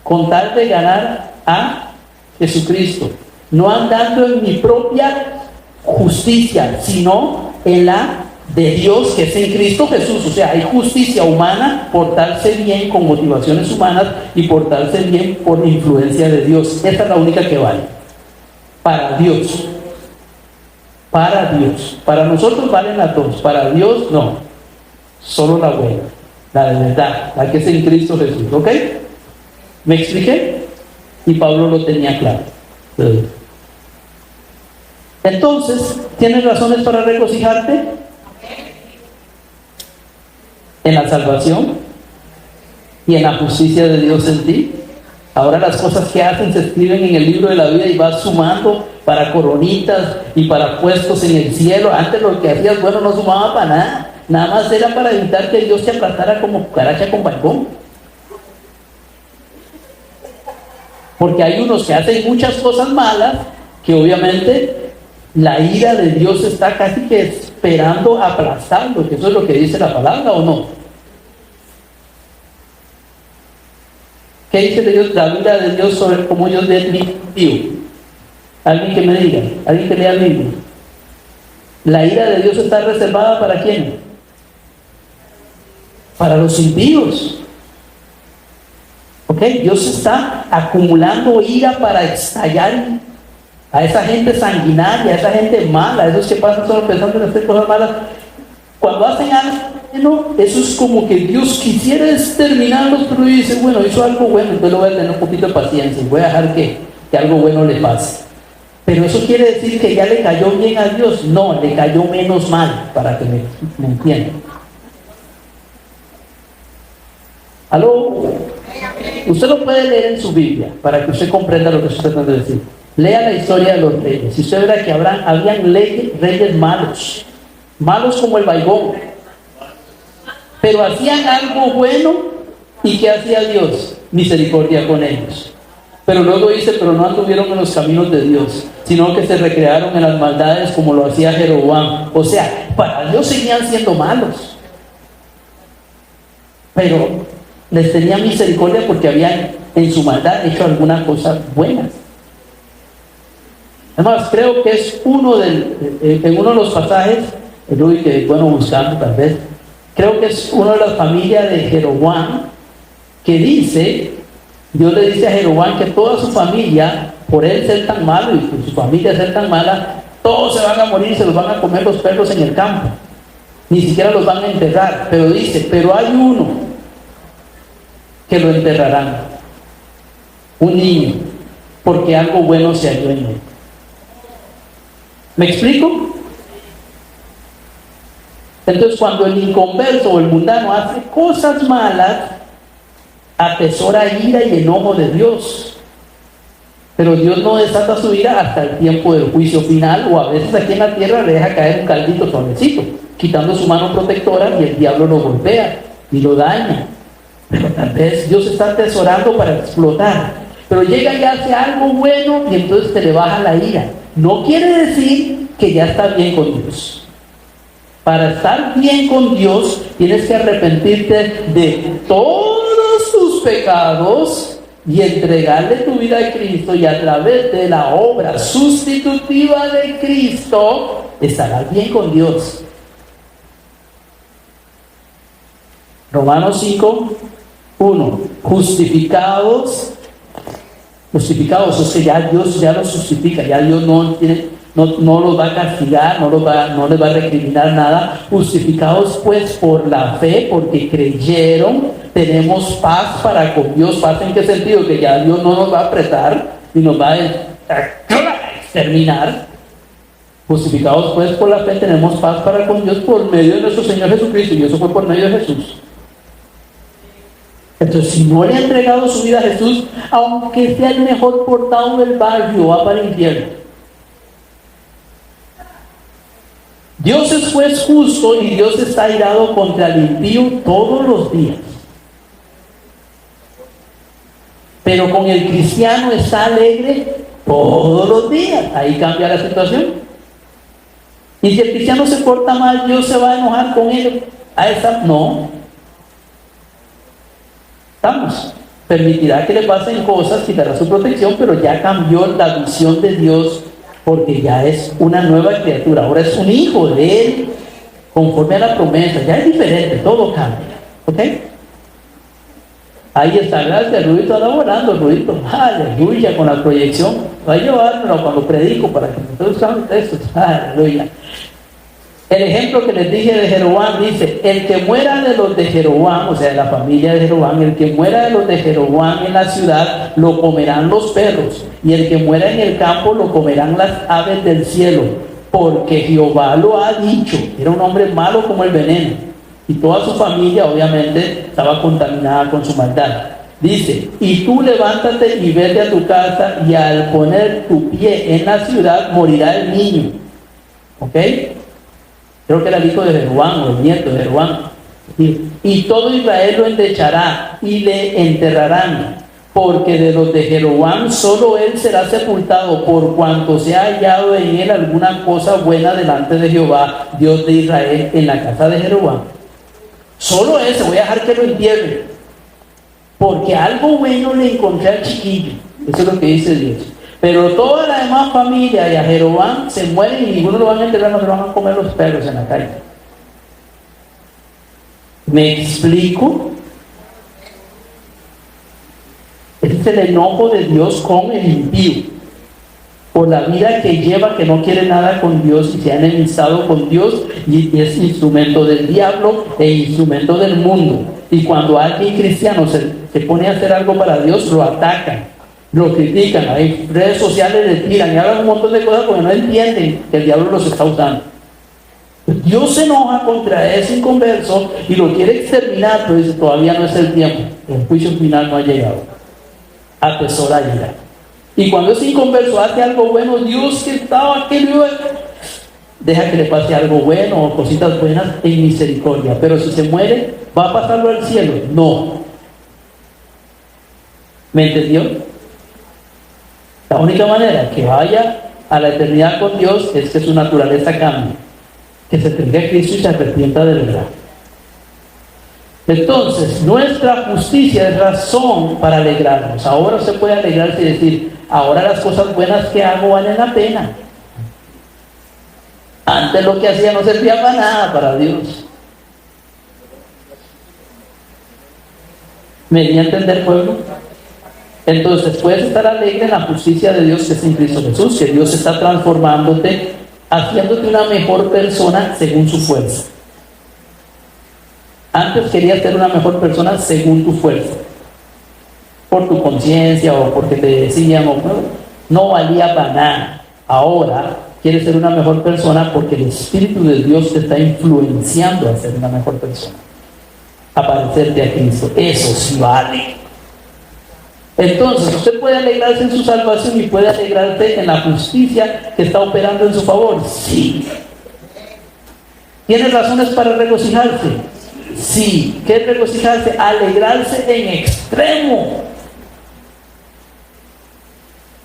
con tal de ganar a Jesucristo, no andando en mi propia justicia, sino en la de Dios que es en Cristo Jesús. O sea, hay justicia humana, portarse bien con motivaciones humanas y portarse bien por influencia de Dios. Esta es la única que vale para Dios. Para Dios. Para nosotros valen las dos, para Dios no. solo la buena, la de verdad, la que es en Cristo Jesús, ¿ok? ¿Me expliqué? Y Pablo lo tenía claro. Entonces, ¿tienes razones para regocijarte? En la salvación y en la justicia de Dios en ti. Ahora las cosas que hacen se escriben en el libro de la vida y vas sumando para coronitas y para puestos en el cielo. Antes lo que hacías, bueno, no sumaba para nada. Nada más era para evitar que Dios te aplastara como cucaracha con balcón. Porque hay unos que hacen muchas cosas malas que obviamente la ira de Dios está casi que esperando aplastarlo, que eso es lo que dice la palabra, ¿o no? ¿Qué dice de Dios, la ira de Dios sobre cómo Dios es limpio? Alguien que me diga, alguien que lea el libro. La ira de Dios está reservada ¿para quién? Para los impíos. ¿Ok? Dios está acumulando ira para estallar a esa gente sanguinaria, a esa gente mala, a esos que pasan solo pensando en hacer cosas malas. Cuando hacen algo bueno, eso es como que Dios quisiera exterminarlos, pero dice, bueno, hizo algo bueno, entonces lo voy a tener un poquito de paciencia y voy a dejar que algo bueno le pase. Pero eso quiere decir que ya le cayó bien a Dios. No, le cayó menos mal, para que me entiendan. ¿Aló? Usted lo puede leer en su Biblia para que usted comprenda lo que estoy tratando de decir. Lea la historia de los reyes. Si usted verá que habían reyes malos, malos como el Baigón, pero hacían algo bueno. ¿Y qué hacía Dios? Misericordia con ellos. Pero luego dice, pero no anduvieron en los caminos de Dios, sino que se recrearon en las maldades como lo hacía Jeroboam. O sea, para Dios seguían siendo malos, pero les tenía misericordia porque habían en su maldad hecho alguna cosa buena. Además, creo que es en uno de los pasajes, el único que es bueno buscando tal vez, creo que es uno de las familias de Jeroboam, que dice, Dios le dice a Jeroboam que toda su familia, por él ser tan malo y por su familia ser tan mala, todos se van a morir y se los van a comer los perros en el campo. Ni siquiera los van a enterrar. Pero dice, pero hay uno que lo enterrarán, un niño, porque algo bueno se halló en él. ¿Me explico? Entonces, cuando el inconverso o el mundano hace cosas malas, atesora ira y enojo de Dios. Pero Dios no desata su ira hasta el tiempo del juicio final, o a veces aquí en la tierra le deja caer un caldito suavecito, quitando su mano protectora, y el diablo lo golpea y lo daña. Pero tal vez Dios está atesorando para explotar. Pero llega y hace algo bueno y entonces te le baja la ira. No quiere decir que ya está bien con Dios. Para estar bien con Dios tienes que arrepentirte de todos tus pecados y entregarle tu vida a Cristo, y a través de la obra sustitutiva de Cristo estarás bien con Dios. Romanos 5:1. Justificados, o sea, ya Dios ya los justifica, ya Dios no los va a castigar, no les va a recriminar nada. Justificados pues por la fe, porque creyeron, tenemos paz para con Dios. ¿Paz en qué sentido? Que ya Dios no nos va a apretar y nos va a exterminar. Justificados pues por la fe, tenemos paz para con Dios por medio de nuestro Señor Jesucristo, y eso fue por medio de Jesús. Entonces, si no le ha entregado su vida a Jesús, aunque sea el mejor portado del barrio, va para el infierno. Dios es juez justo y Dios está airado contra el impío todos los días. Pero con el cristiano está alegre todos los días. Ahí cambia la situación. Y si el cristiano se porta mal, Dios se va a enojar con él. No. Permitirá que le pasen cosas, quitará su protección, pero ya cambió la visión de Dios, porque ya es una nueva criatura. Ahora es un hijo de Él, conforme a la promesa. Ya es diferente, todo cambia. ¿Ok? Ahí está, gracias. Rudito anda volando, Rudito. Aleluya, con la proyección. Va a llevármelo cuando predico para que me esté usando textos. Aleluya. El ejemplo que les dije de Jeroboam dice: el que muera de los de Jeroboam, o sea, de la familia de Jeroboam, el que muera de los de Jeroboam en la ciudad, lo comerán los perros, y el que muera en el campo, lo comerán las aves del cielo, porque Jehová lo ha dicho. Era un hombre malo como el veneno, y toda su familia obviamente estaba contaminada con su maldad. Dice: y tú levántate y vete a tu casa, y al poner tu pie en la ciudad morirá el niño. ¿Ok? Creo que era el hijo de Jeroboam o el nieto de Jeroboam. Y todo Israel lo endechará y le enterrarán, porque de los de Jeroboam solo él será sepultado, por cuanto se ha hallado en él alguna cosa buena delante de Jehová, Dios de Israel, en la casa de Jeroboam. Solo ese voy a dejar que lo entierre, porque algo bueno le encontré al chiquillo. Eso es lo que dice Dios. Pero toda la demás familia y a Jeroboam se mueren y ninguno lo van a enterrar, no se lo van a comer los perros en la calle. ¿Me explico? Este es el enojo de Dios con el impío, por la vida que lleva, que no quiere nada con Dios y se ha enemistado con Dios, y es instrumento del diablo e instrumento del mundo. Y cuando alguien cristiano se pone a hacer algo para Dios, lo atacan, lo critican, hay redes sociales le tiran y hablan un montón de cosas porque no entienden que el diablo los está usando. Dios se enoja contra ese inconverso y lo quiere exterminar, pero dice: todavía no es el tiempo, el juicio final no ha llegado. Atesora ira. Y cuando ese inconverso hace algo bueno, Dios que estaba aquí, deja que le pase algo bueno o cositas buenas en misericordia. Pero si se muere, ¿va a pasarlo al cielo? No. ¿Me entendió? La única manera que vaya a la eternidad con Dios es que su naturaleza cambie, que se tenga a Cristo y se arrepienta de verdad. Entonces, nuestra justicia es razón para alegrarnos. Ahora se puede alegrarse y decir: ahora las cosas buenas que hago valen la pena. Antes lo que hacía no servía para nada para Dios. ¿Me di a entender, pueblo? Entonces puedes estar alegre en la justicia de Dios que es en Cristo Jesús, que Dios está transformándote, haciéndote una mejor persona según su fuerza. Antes querías ser una mejor persona según tu fuerza, por tu conciencia o porque te decían, no valía para nada. Ahora quieres ser una mejor persona porque el Espíritu de Dios te está influenciando a ser una mejor persona, a parecerte a Cristo. Eso sí vale. Entonces usted puede alegrarse en su salvación y puede alegrarse en la justicia que está operando en su favor. Sí. ¿Tiene razones para regocijarse? Sí. ¿Qué es regocijarse? Alegrarse en extremo.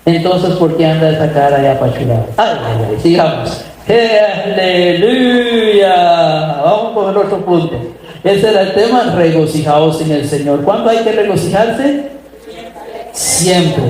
Entonces, ¿por qué anda esa cara ya apachurada? Ay, sigamos. ¡Aleluya! Vamos con el otro punto. Ese era el tema: regocijaos en el Señor. ¿Cuándo hay que regocijarse? Siempre.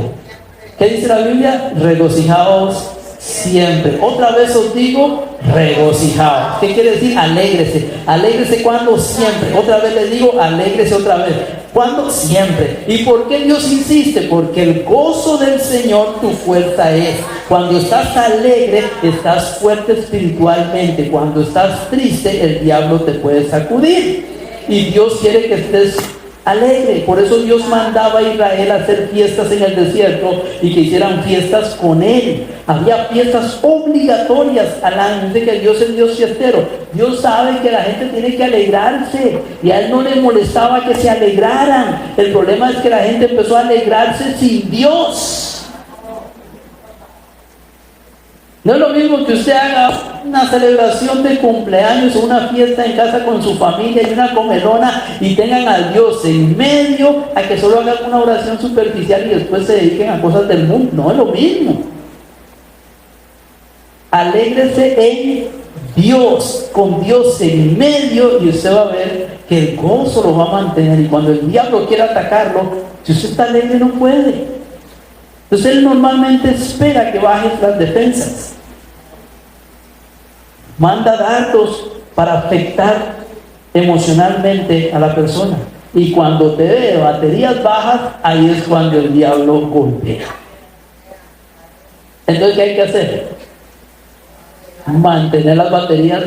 ¿Qué dice la Biblia? Regocijaos siempre. Otra vez os digo, regocijaos. ¿Qué quiere decir? Alégrese. Alégrese cuando siempre. Otra vez les digo, alégrese otra vez. ¿Cuándo? Siempre. ¿Y por qué Dios insiste? Porque el gozo del Señor tu fuerza es. Cuando estás alegre, estás fuerte espiritualmente. Cuando estás triste, el diablo te puede sacudir. Y Dios quiere que estés alegre. Por eso Dios mandaba a Israel a hacer fiestas en el desierto y que hicieran fiestas con Él. Había fiestas obligatorias al año. Dice que Dios es Dios fiestero. Dios sabe que la gente tiene que alegrarse y a Él no le molestaba que se alegraran. El problema es que la gente empezó a alegrarse sin Dios. No es lo mismo que usted haga una celebración de cumpleaños o una fiesta en casa con su familia y una comelona y tengan a Dios en medio, a que solo hagan una oración superficial y después se dediquen a cosas del mundo. No es lo mismo. Alégrese en Dios, con Dios en medio, y usted va a ver que el gozo lo va a mantener. Y cuando el diablo quiera atacarlo, si usted está alegre no puede. Entonces Él normalmente espera que bajes las defensas. Manda dardos para afectar emocionalmente a la persona. Y cuando te ve baterías bajas, ahí es cuando el diablo golpea. Entonces, ¿qué hay que hacer? Mantener las baterías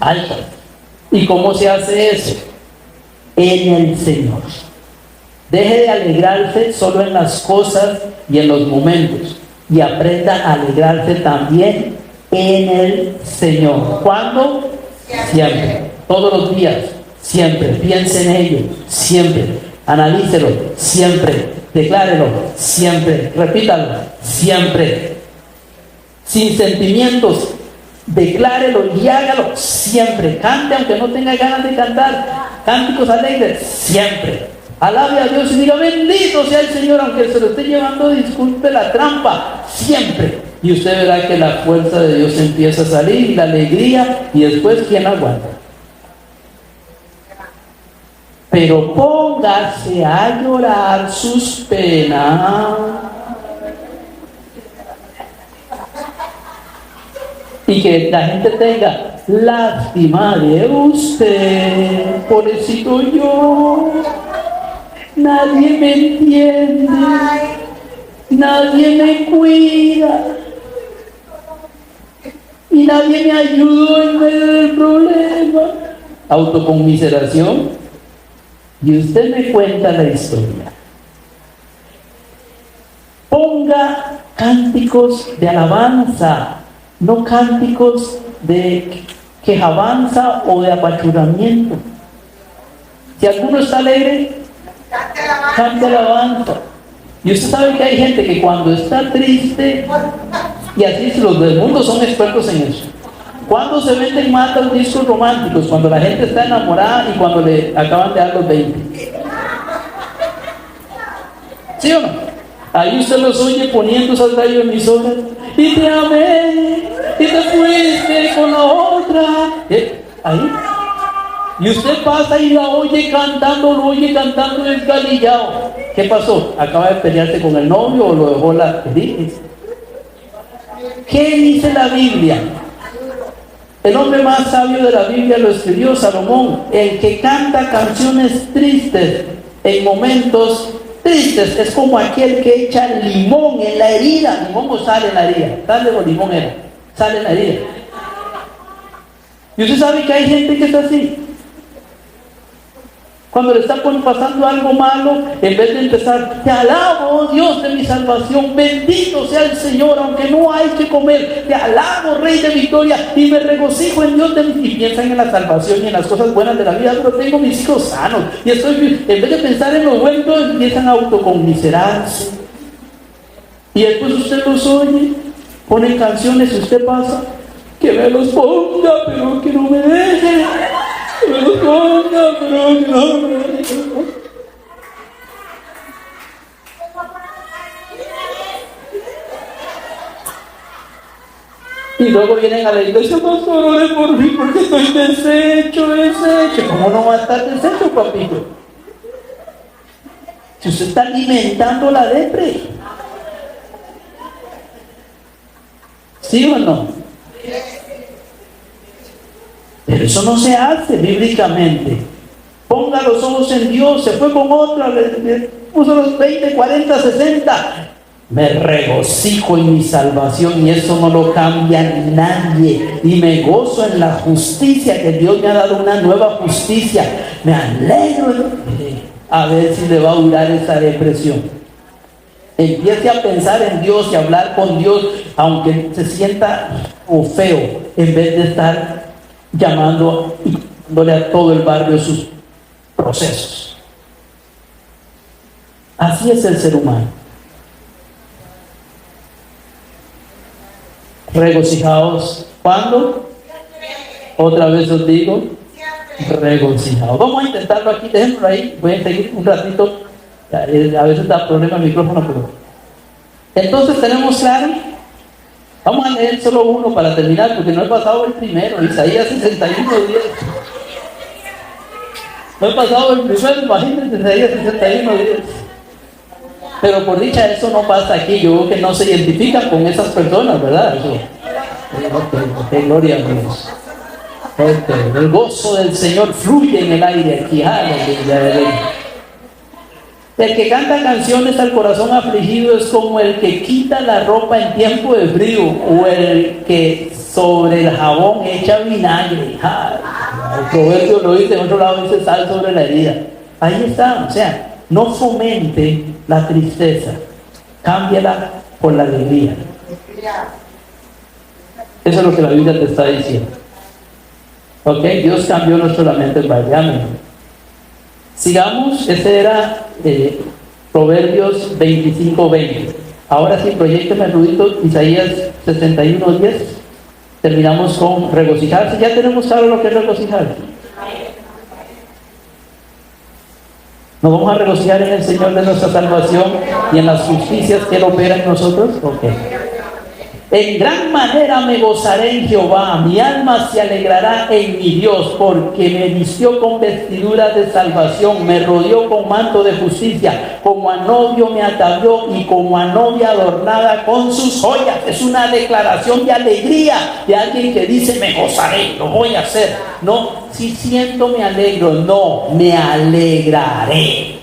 altas. ¿Y cómo se hace eso? En el Señor. Deje de alegrarse solo en las cosas y en los momentos, y aprenda a alegrarse también en el Señor. ¿Cuándo? Siempre. Todos los días. Siempre. Piense en ello. Siempre. Analícelo. Siempre. Declárelo. Siempre. Repítalo. Siempre. Sin sentimientos. Declárelo y hágalo siempre. Cante aunque no tenga ganas de cantar. Cánticos alegres. Siempre. Alabe a Dios y diga bendito sea el Señor, aunque se lo esté llevando, disculpe la trampa, siempre. Y usted verá que la fuerza de Dios empieza a salir y la alegría, y después ¿quién aguanta? Pero póngase a llorar sus penas y que la gente tenga lástima de usted, pobrecito yo. Nadie me entiende, nadie me cuida y nadie me ayudó en medio del problema. Autoconmiseración. Y usted me cuenta la historia. Ponga cánticos de alabanza, no cánticos de quejabanza o de apachurramiento. Si alguno está alegre, cante alabanza. Y usted sabe que hay gente que cuando está triste, y así los del mundo son expertos en eso, cuando se venden más los discos románticos, cuando la gente está enamorada y cuando le acaban de dar los 20. ¿Sí o no? Ahí usted los oye poniendo esas radioemisoras, y te amé, y te fuiste con la otra. Ahí. Y usted pasa y la oye cantando, lo oye cantando desgalillado. ¿Qué pasó? ¿Acaba de pelearse con el novio o lo dejó la... ¿Qué dice la Biblia? El hombre más sabio de la Biblia lo escribió Salomón. El que canta canciones tristes en momentos tristes es como aquel que echa limón en la herida. ¿Limón o sal en la herida? Sal o limón era. Sal en la herida. Y usted sabe que hay gente que está así. Cuando le está pasando algo malo, en vez de empezar, te alabo, Dios de mi salvación, bendito sea el Señor, aunque no hay que comer, te alabo, Rey de victoria, y me regocijo en Dios de mi... Y piensan en la salvación y en las cosas buenas de la vida, pero tengo mis hijos sanos, y estoy, en vez de pensar en lo bueno, empiezan a autoconmiserarse. Y después usted los oye, ponen canciones, y usted pasa, que me los ponga, pero que no me deje. Y luego vienen a la iglesia, pastor, ore por mí porque estoy deshecho. ¿Cómo no va a estar deshecho, papito? Si usted está alimentando la depre. ¿Sí o no? Pero eso no se hace bíblicamente. Ponga los ojos en Dios. Se fue con otra, le puso los 20, 40, 60. Me regocijo en mi salvación y eso no lo cambia nadie. Y me gozo en la justicia que Dios me ha dado, una nueva justicia. Me alegro. A ver si le va a durar esa depresión. Empiece a pensar en Dios y a hablar con Dios, aunque se sienta feo, en vez de estar dándole a todo el barrio sus procesos. Así es el ser humano. Regocijaos. ¿Cuándo? Otra vez os digo, regocijaos. Vamos a intentarlo aquí, déjenlo ahí. Voy a seguir un ratito. A veces da problema el micrófono, pero... Entonces tenemos claro. Vamos a leer solo uno para terminar, porque no he pasado el primero, Isaías 61:10. No he pasado el primero, imagínense, Isaías 61:10. Pero por dicha eso no pasa aquí. Yo creo que no se identifican con esas personas, ¿verdad? Eso. Okay, gloria a Dios. El gozo del Señor fluye en el aire aquí. El que canta canciones al corazón afligido es como el que quita la ropa en tiempo de frío, o el que sobre el jabón echa vinagre. El proverbio lo dice, en otro lado dice sal sobre la herida. Ahí está, o sea, no fomente la tristeza, cámbiala por la alegría. Eso es lo que la Biblia te está diciendo. Ok, Dios cambió no solamente el baile. Sigamos, ese era Proverbios 25:20. Ahora sí, proyecteme Rudito, Isaías 61:10. Terminamos con regocijarse. Ya tenemos claro lo que es regocijarse. ¿Nos vamos a regocijar en el Señor de nuestra salvación y en las justicias que Él opera en nosotros? Ok. En gran manera me gozaré en Jehová, mi alma se alegrará en mi Dios, porque me vistió con vestiduras de salvación, me rodeó con manto de justicia, como a novio me atavió y como a novia adornada con sus joyas. Es una declaración de alegría de alguien que dice: me gozaré, lo voy a hacer. No, si siento me alegro, no, me alegraré.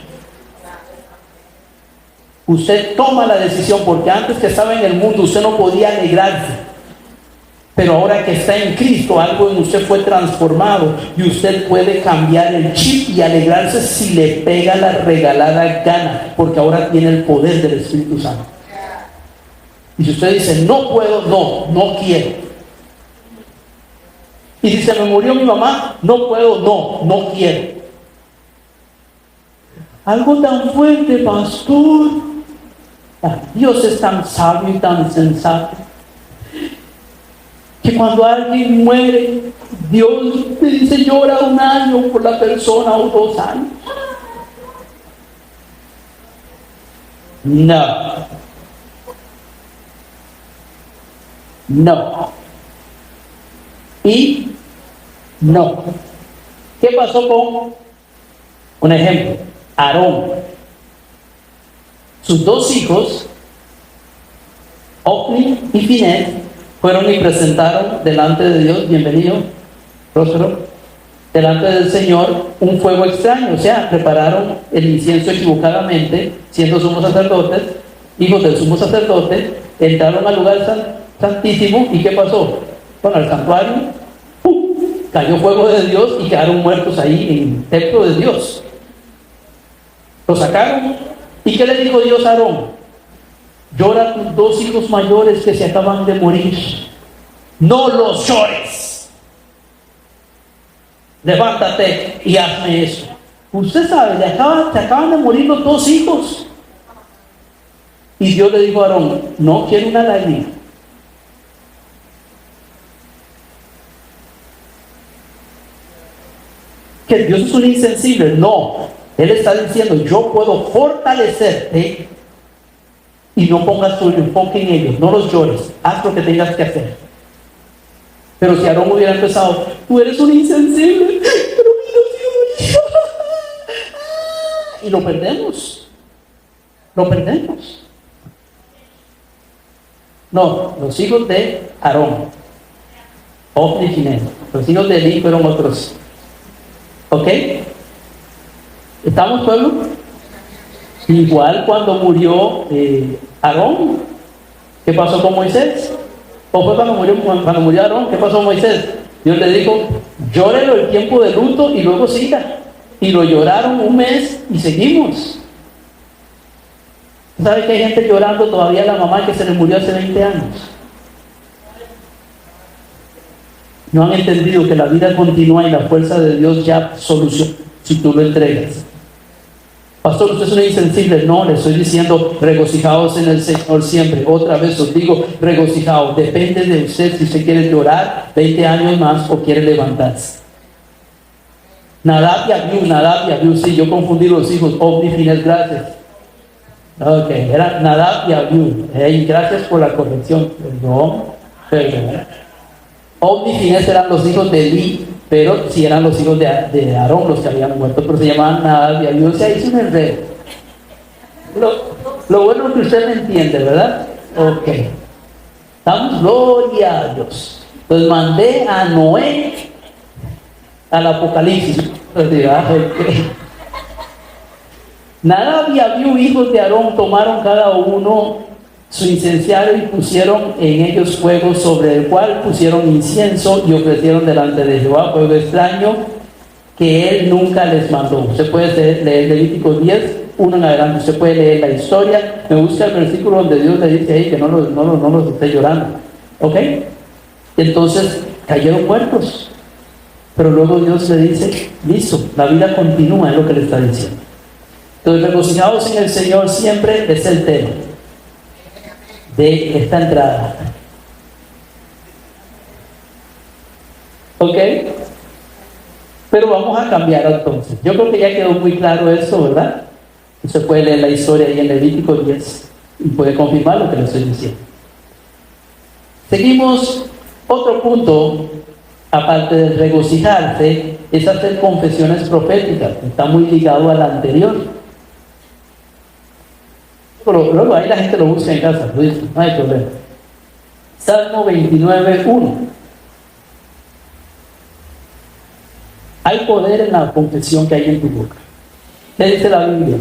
Usted toma la decisión, porque antes que estaba en el mundo usted no podía alegrarse, pero ahora que está en Cristo, algo en usted fue transformado y usted puede cambiar el chip y alegrarse si le pega la regalada gana, porque ahora tiene el poder del Espíritu Santo. Y si usted dice no puedo, no quiero, y si se me murió mi mamá, no puedo, no quiero. Algo tan fuerte, pastor. Dios es tan sabio y tan sensato que cuando alguien muere, Dios le dice: llora 1 año por la persona o 2 años. No. Y no. ¿Qué pasó con un ejemplo? Aarón. Sus 2 hijos, Ofni y Finés, fueron y presentaron delante de Dios, bienvenido, próspero, delante del Señor, un fuego extraño. O sea, prepararon el incienso equivocadamente, siendo sumos sacerdotes, hijos del sumo sacerdote, entraron al lugar santísimo. ¿Y qué pasó? Bueno, al santuario, cayó fuego de Dios y quedaron muertos ahí en el templo de Dios. Lo sacaron. ¿Y qué le dijo Dios a Aarón? Llora a tus 2 hijos mayores que se acaban de morir. No los llores. Levántate y hazme eso. Usted sabe, se acaban de morir los 2 hijos. Y Dios le dijo a Aarón: no quiero una lágrima. Que Dios es un insensible. No. Él está diciendo: yo puedo fortalecerte, y no pongas tu enfoque en ellos, no los llores, haz lo que tengas que hacer. Pero si Aarón hubiera empezado: tú eres un insensible, pero mira, Dios, y lo perdemos. No, los hijos de Aarón, Ofni y Finés. Los hijos de Elí fueron otros. ¿Ok? ¿Estamos, pueblo? Igual cuando murió Aarón, ¿qué pasó con Moisés? ¿O fue cuando murió Aarón? ¿Qué pasó con Moisés? Dios le dijo: llórelo el tiempo de luto y luego siga. Y lo lloraron 1 mes y seguimos. ¿Sabe que hay gente llorando todavía a la mamá que se le murió hace 20 años? No han entendido que la vida continúa y la fuerza de Dios ya soluciona si tú lo entregas. Pastor, usted es un insensible. No, le estoy diciendo: regocijaos en el Señor siempre. Otra vez os digo: regocijaos. Depende de usted si usted quiere llorar 20 años más o quiere levantarse. Nadab y Abiú, sí, yo confundí los hijos. Ofni y Finés, gracias. Ok, era Nadab y Abiú. Gracias por la corrección. Perdón. Ofni y Finés eran los hijos de Elí, pero sí eran los hijos de Aarón los que habían muerto, pero se llamaban Nadab y Abiú. O sea, hizo un enredo. Lo bueno es que usted me entiende, ¿verdad? Ok. Damos gloria a Dios. Entonces mandé a Noé al Apocalipsis. Nadab y Abiú, hijos de Aarón, tomaron cada uno su incenciario y pusieron en ellos fuego, sobre el cual pusieron incienso y ofrecieron delante de Jehová fuego extraño que él nunca les mandó. Usted puede leer Levítico 10, 1 en adelante. Usted puede leer la historia. Me gusta el versículo donde Dios le dice ahí que no los esté llorando. ¿Ok? Entonces cayeron muertos. Pero luego Dios le dice, listo, la vida continúa, es lo que le está diciendo. Entonces, regocijados en el Señor siempre es el tema de esta entrada. ¿Ok? Pero vamos a cambiar entonces. Yo creo que ya quedó muy claro eso, ¿verdad? Usted puede leer la historia ahí en Levítico 10 y puede confirmar lo que le estoy diciendo. Seguimos. Otro punto, aparte de regocijarse, es hacer confesiones proféticas. Está muy ligado al anterior. Pero luego ahí la gente lo busca en casa, no hay problema. Salmo 29:1. Hay poder en la confesión que hay en tu boca. ¿Qué dice la Biblia?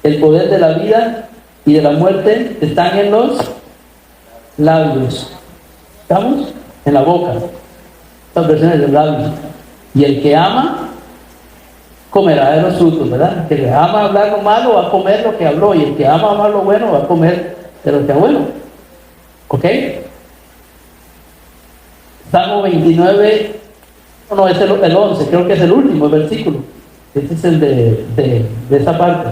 El poder de la vida y de la muerte están en los labios. ¿Estamos? En la boca. Estas versiones del labio. Y el que ama, comerá de los frutos, ¿verdad? El que ama hablar lo malo va a comer lo que habló. Y el que ama hablar lo bueno va a comer de lo que es bueno. ¿Ok? Salmo 29. No, es el 11, creo que es el último versículo. Este es el de esa parte.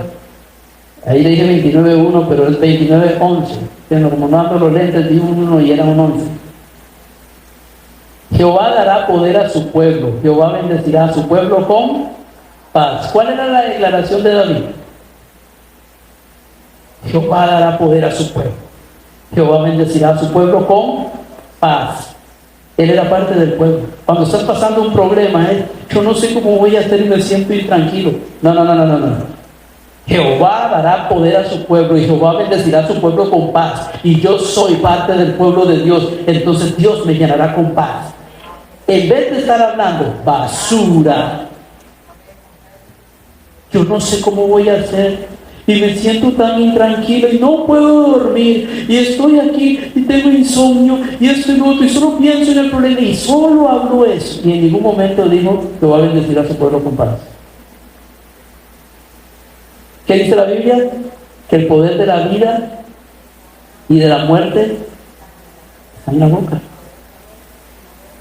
Ahí le dije 29:1, pero es 29:11. Como no ando los lentes, di un 1 y era un 11. Jehová dará poder a su pueblo. Jehová bendecirá a su pueblo con paz. ¿Cuál era la declaración de David? Jehová dará poder a su pueblo. Jehová bendecirá a su pueblo con paz. Él era parte del pueblo. Cuando estás pasando un problema, yo no sé cómo voy a hacer y me siento intranquilo. No. Jehová dará poder a su pueblo y Jehová bendecirá a su pueblo con paz. Y yo soy parte del pueblo de Dios. Entonces Dios me llenará con paz. En vez de estar hablando basura, yo no sé cómo voy a hacer y me siento tan intranquilo y no puedo dormir y estoy aquí y tengo insomnio y esto y lo otro y solo pienso en el problema y solo hablo eso, y en ningún momento digo que va a bendecir a su pueblo con paz. ¿Qué dice la Biblia? Que el poder de la vida y de la muerte está en la boca.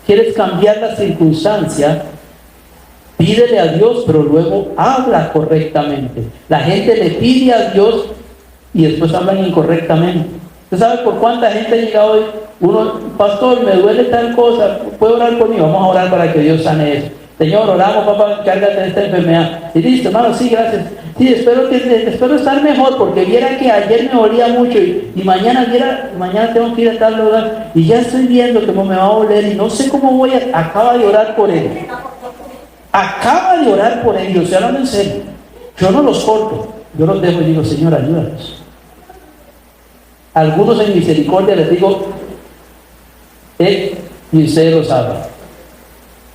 ¿Quieres cambiar la circunstancia? Pídele a Dios, pero luego habla correctamente. La gente le pide a Dios y después hablan incorrectamente. ¿Usted sabe por cuánta gente ha llegado hoy? Uno, pastor, me duele tal cosa, ¿puede orar por mí? Vamos a orar para que Dios sane eso. Señor, oramos, papá, cárgate de esta enfermedad. Y listo, hermano, sí, gracias. Sí, espero estar mejor, porque viera que ayer me dolía mucho y mañana tengo que ir a tal lugar y ya estoy viendo que no me va a doler y no sé cómo voy a... Acaba de orar por él. Acaba de orar por ellos, se hablan en serio. Yo no los corto, yo los dejo y digo, Señor, ayúdanos. Algunos en misericordia les digo, y ustedes lo saben.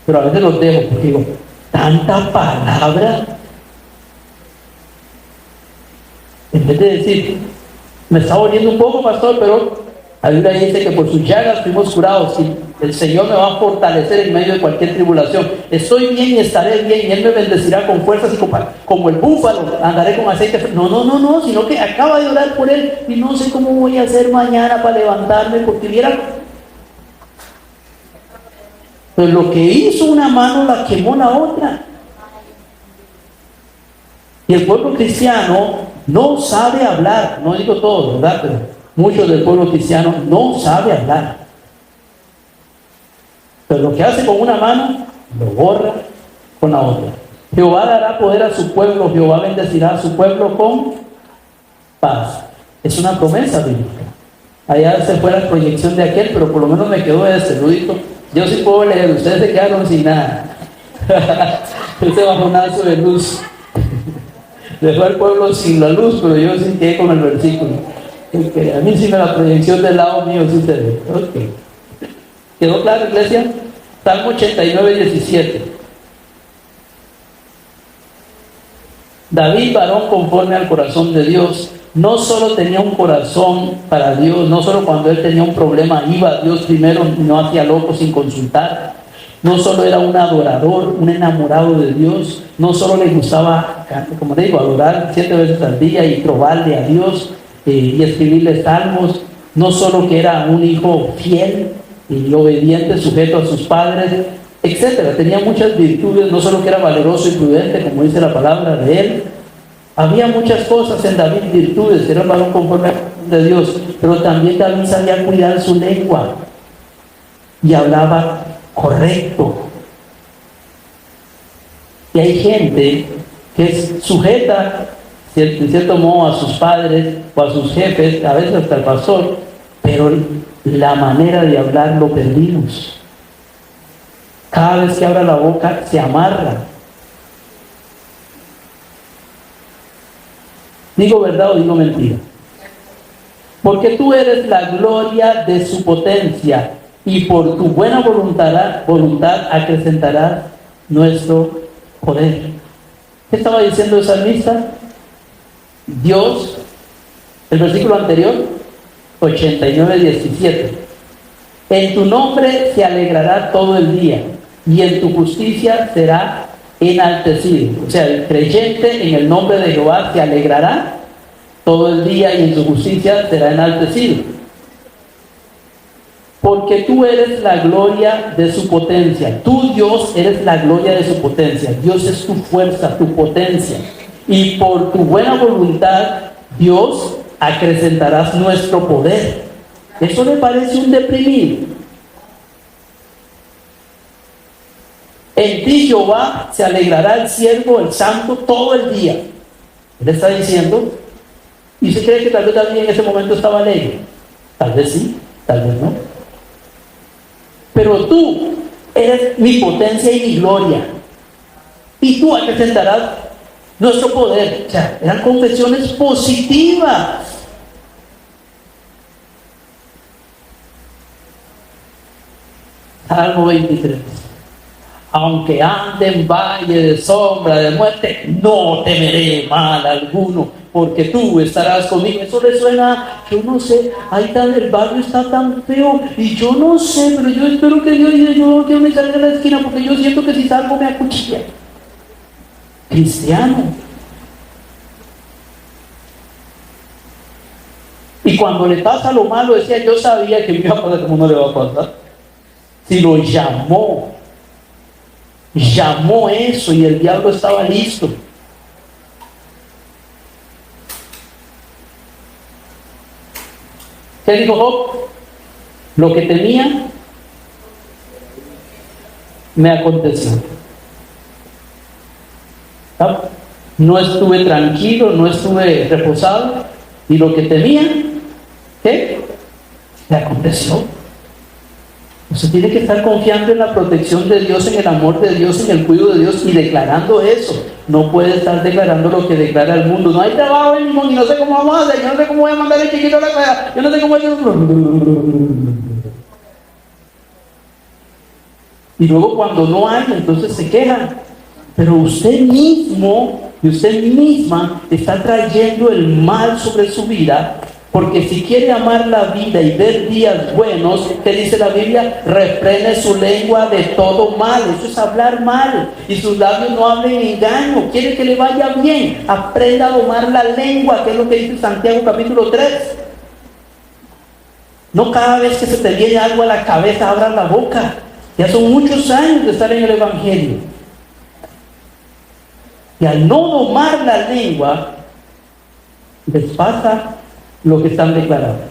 Pero a veces los dejo porque digo, tanta palabra. En vez de decir, me está volviendo un poco, pastor, pero la Biblia dice que por sus llagas fuimos curados y el Señor me va a fortalecer en medio de cualquier tribulación. Estoy bien y estaré bien y Él me bendecirá con fuerzas y como el búfalo, andaré con aceite. No, sino que acaba de orar por él y no sé cómo voy a hacer mañana para levantarme, porque viera. Pues lo que hizo una mano la quemó la otra. Y el pueblo cristiano no sabe hablar, no digo todo, ¿verdad? Pero muchos del pueblo cristiano no sabe hablar. Pero lo que hace con una mano, lo borra con la otra. Jehová dará poder a su pueblo, Jehová bendecirá a su pueblo con paz. Es una promesa bíblica. Allá se fue la proyección de aquel, pero por lo menos me quedó lúdico. Yo sí puedo leer, ustedes se quedaron sin nada. Este bajonazo de luz. Dejó al pueblo sin la luz, pero yo sí quedé con el versículo. Okay. A mí sí me la proyección del lado mío sí se ve. Okay. ¿Quedó claro, iglesia? Salmo 89:17. David, varón conforme al corazón de Dios, no solo tenía un corazón para Dios, no solo cuando él tenía un problema iba a Dios primero, no hacía loco sin consultar. No solo era un adorador, un enamorado de Dios, no solo le gustaba, como te digo, adorar 7 veces al día y probarle a Dios y escribirle salmos, no solo que era un hijo fiel y obediente, sujeto a sus padres, etcétera. Tenía muchas virtudes, no solo que era valeroso y prudente, como dice la palabra de él. Había muchas cosas en David, virtudes, era un varón conforme de Dios, pero también David sabía cuidar su lengua y hablaba correcto. Y hay gente que es sujeta, en cierto modo, a sus padres o a sus jefes, a veces hasta el pastor, pero la manera de hablar lo perdimos. Cada vez que abra la boca se amarra. ¿Digo verdad o digo mentira? Porque tú eres la gloria de su potencia, y por tu buena voluntad acrecentarás nuestro poder. ¿Qué estaba diciendo el salmista? Dios, el versículo anterior, 89:17. En tu nombre se alegrará todo el día, y en tu justicia será enaltecido. O sea, el creyente en el nombre de Jehová se alegrará todo el día y en su justicia será enaltecido. Porque tú eres la gloria de su potencia. Tú, Dios, eres la gloria de su potencia. Dios es tu fuerza, tu potencia. Y por tu buena voluntad, Dios, acrecentarás nuestro poder. Eso le parece un deprimido. En ti, Jehová, se alegrará el siervo, el santo, todo el día. Él está diciendo, ¿y se cree que tal vez también en ese momento estaba alegre? Tal vez sí, tal vez no. Pero tú eres mi potencia y mi gloria. Y tú acrecentarás nuestro poder. O sea, eran confesiones positivas. Salmo 23. Aunque ande en valle de sombra de muerte, no temeré mal alguno, porque tú estarás conmigo. Eso le suena, yo no sé, ahí tal, el barrio está tan feo, y yo no sé, pero yo espero que Dios diga, yo quiero me salga de la esquina, porque yo siento que si salgo me acuchilla. Cristiano. Y cuando le pasa lo malo, decía, yo sabía que me iba a pasar, como no le va a pasar. Si lo llamó eso y el diablo estaba listo. ¿Qué dijo Job? Lo que temía me aconteció. ¿Ah? No estuve tranquilo, no estuve reposado, y lo que temía, ¿qué? Me aconteció. Usted tiene que estar confiando en la protección de Dios, en el amor de Dios, en el cuidado de Dios y declarando eso. No puede estar declarando lo que declara el mundo. No hay trabajo en Limón y no sé cómo vamos a hacer, yo no sé cómo voy a mandar el chiquito a la casa, yo no sé cómo y luego cuando no hay, entonces se quejan. Pero usted mismo y usted misma está trayendo el mal sobre su vida. Porque si quiere amar la vida y ver días buenos, ¿qué dice la Biblia? Refrene su lengua de todo mal. Eso es hablar mal. Y sus labios no hablen engaño. Quiere que le vaya bien. Aprenda a domar la lengua, que es lo que dice Santiago capítulo 3. No cada vez que se te viene algo a la cabeza, abra la boca. Ya son muchos años de estar en el Evangelio. Y al no domar la lengua, les pasa lo que están declarando.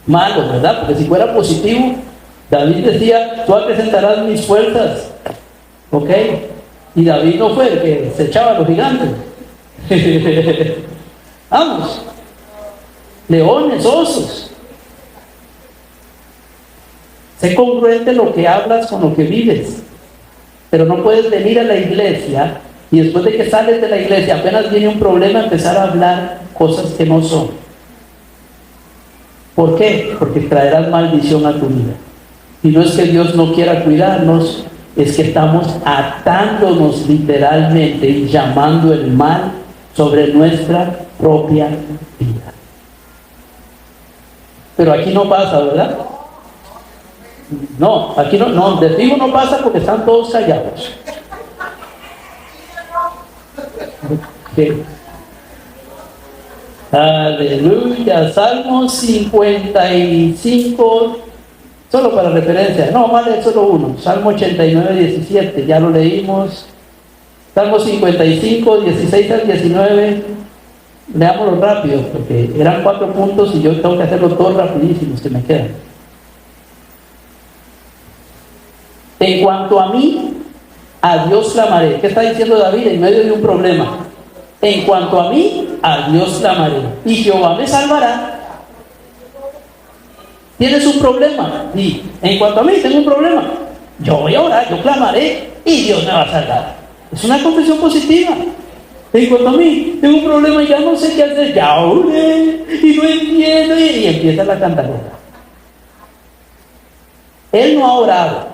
Malo, ¿verdad? Porque si fuera positivo, David decía, tú acrecentarás mis fuerzas. ¿Ok? Y David no fue el que se echaba a los gigantes. Vamos. Leones, osos. Sé congruente lo que hablas con lo que vives. Pero no puedes venir a la iglesia y después de que sales de la iglesia, apenas viene un problema, empezar a hablar cosas que no son. ¿Por qué? Porque traerás maldición a tu vida. Y no es que Dios no quiera cuidarnos, es que estamos atándonos literalmente y llamando el mal sobre nuestra propia vida. Pero aquí no pasa, ¿verdad? No, aquí no, de fijo no pasa porque están todos callados. Okay. Aleluya, Salmo 55, solo para referencia, no, vale, solo uno, Salmo 89, 17, ya lo leímos, Salmo 55, 16 al 19, leámoslo rápido, porque eran 4 puntos y yo tengo que hacerlo todos rapidísimos que me quedan. En cuanto a mí, a Dios clamaré. ¿Qué está diciendo David en medio de un problema? En cuanto a mí, a Dios clamaré, y Jehová me salvará. ¿Tienes un problema? Sí. En cuanto a mí, tengo un problema. Yo voy a orar, yo clamaré, y Dios me va a salvar. Es una confesión positiva. En cuanto a mí, tengo un problema y ya no sé qué hacer. Ya oré, y no entiendo, y empieza la cantaleta. Él no ha orado,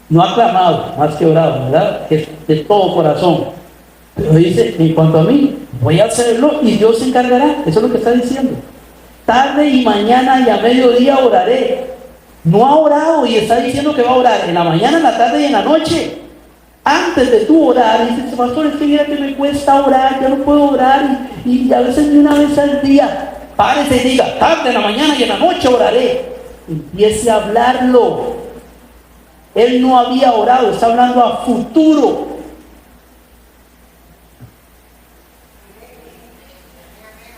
no ha clamado, más que orado, ¿verdad? Es de todo corazón. Pero dice, en cuanto a mí, voy a hacerlo y Dios se encargará. Eso es lo que está diciendo. Tarde y mañana y a mediodía oraré. No ha orado y está diciendo que va a orar en la mañana, en la tarde y en la noche. Antes de tú orar, dices, pastor, es que mira que me cuesta orar, yo no puedo orar y a veces ni una vez al día. Párese y diga, tarde, en la mañana y en la noche oraré. Empiece a hablarlo. Él no había orado, está hablando a futuro.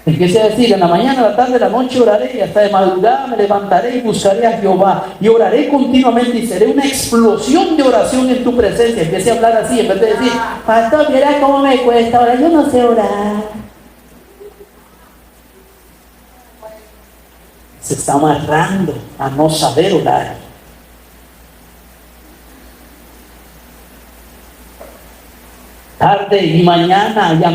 Empiece a decir, en la mañana, en la tarde, en la noche oraré, y hasta de madrugada me levantaré y buscaré a Jehová, y oraré continuamente, y seré una explosión de oración en tu presencia. Empiece a hablar así, en vez de decir, pastor, mira cómo me cuesta orar, yo no sé orar. Se está amarrando a no saber orar. Tarde y mañana y a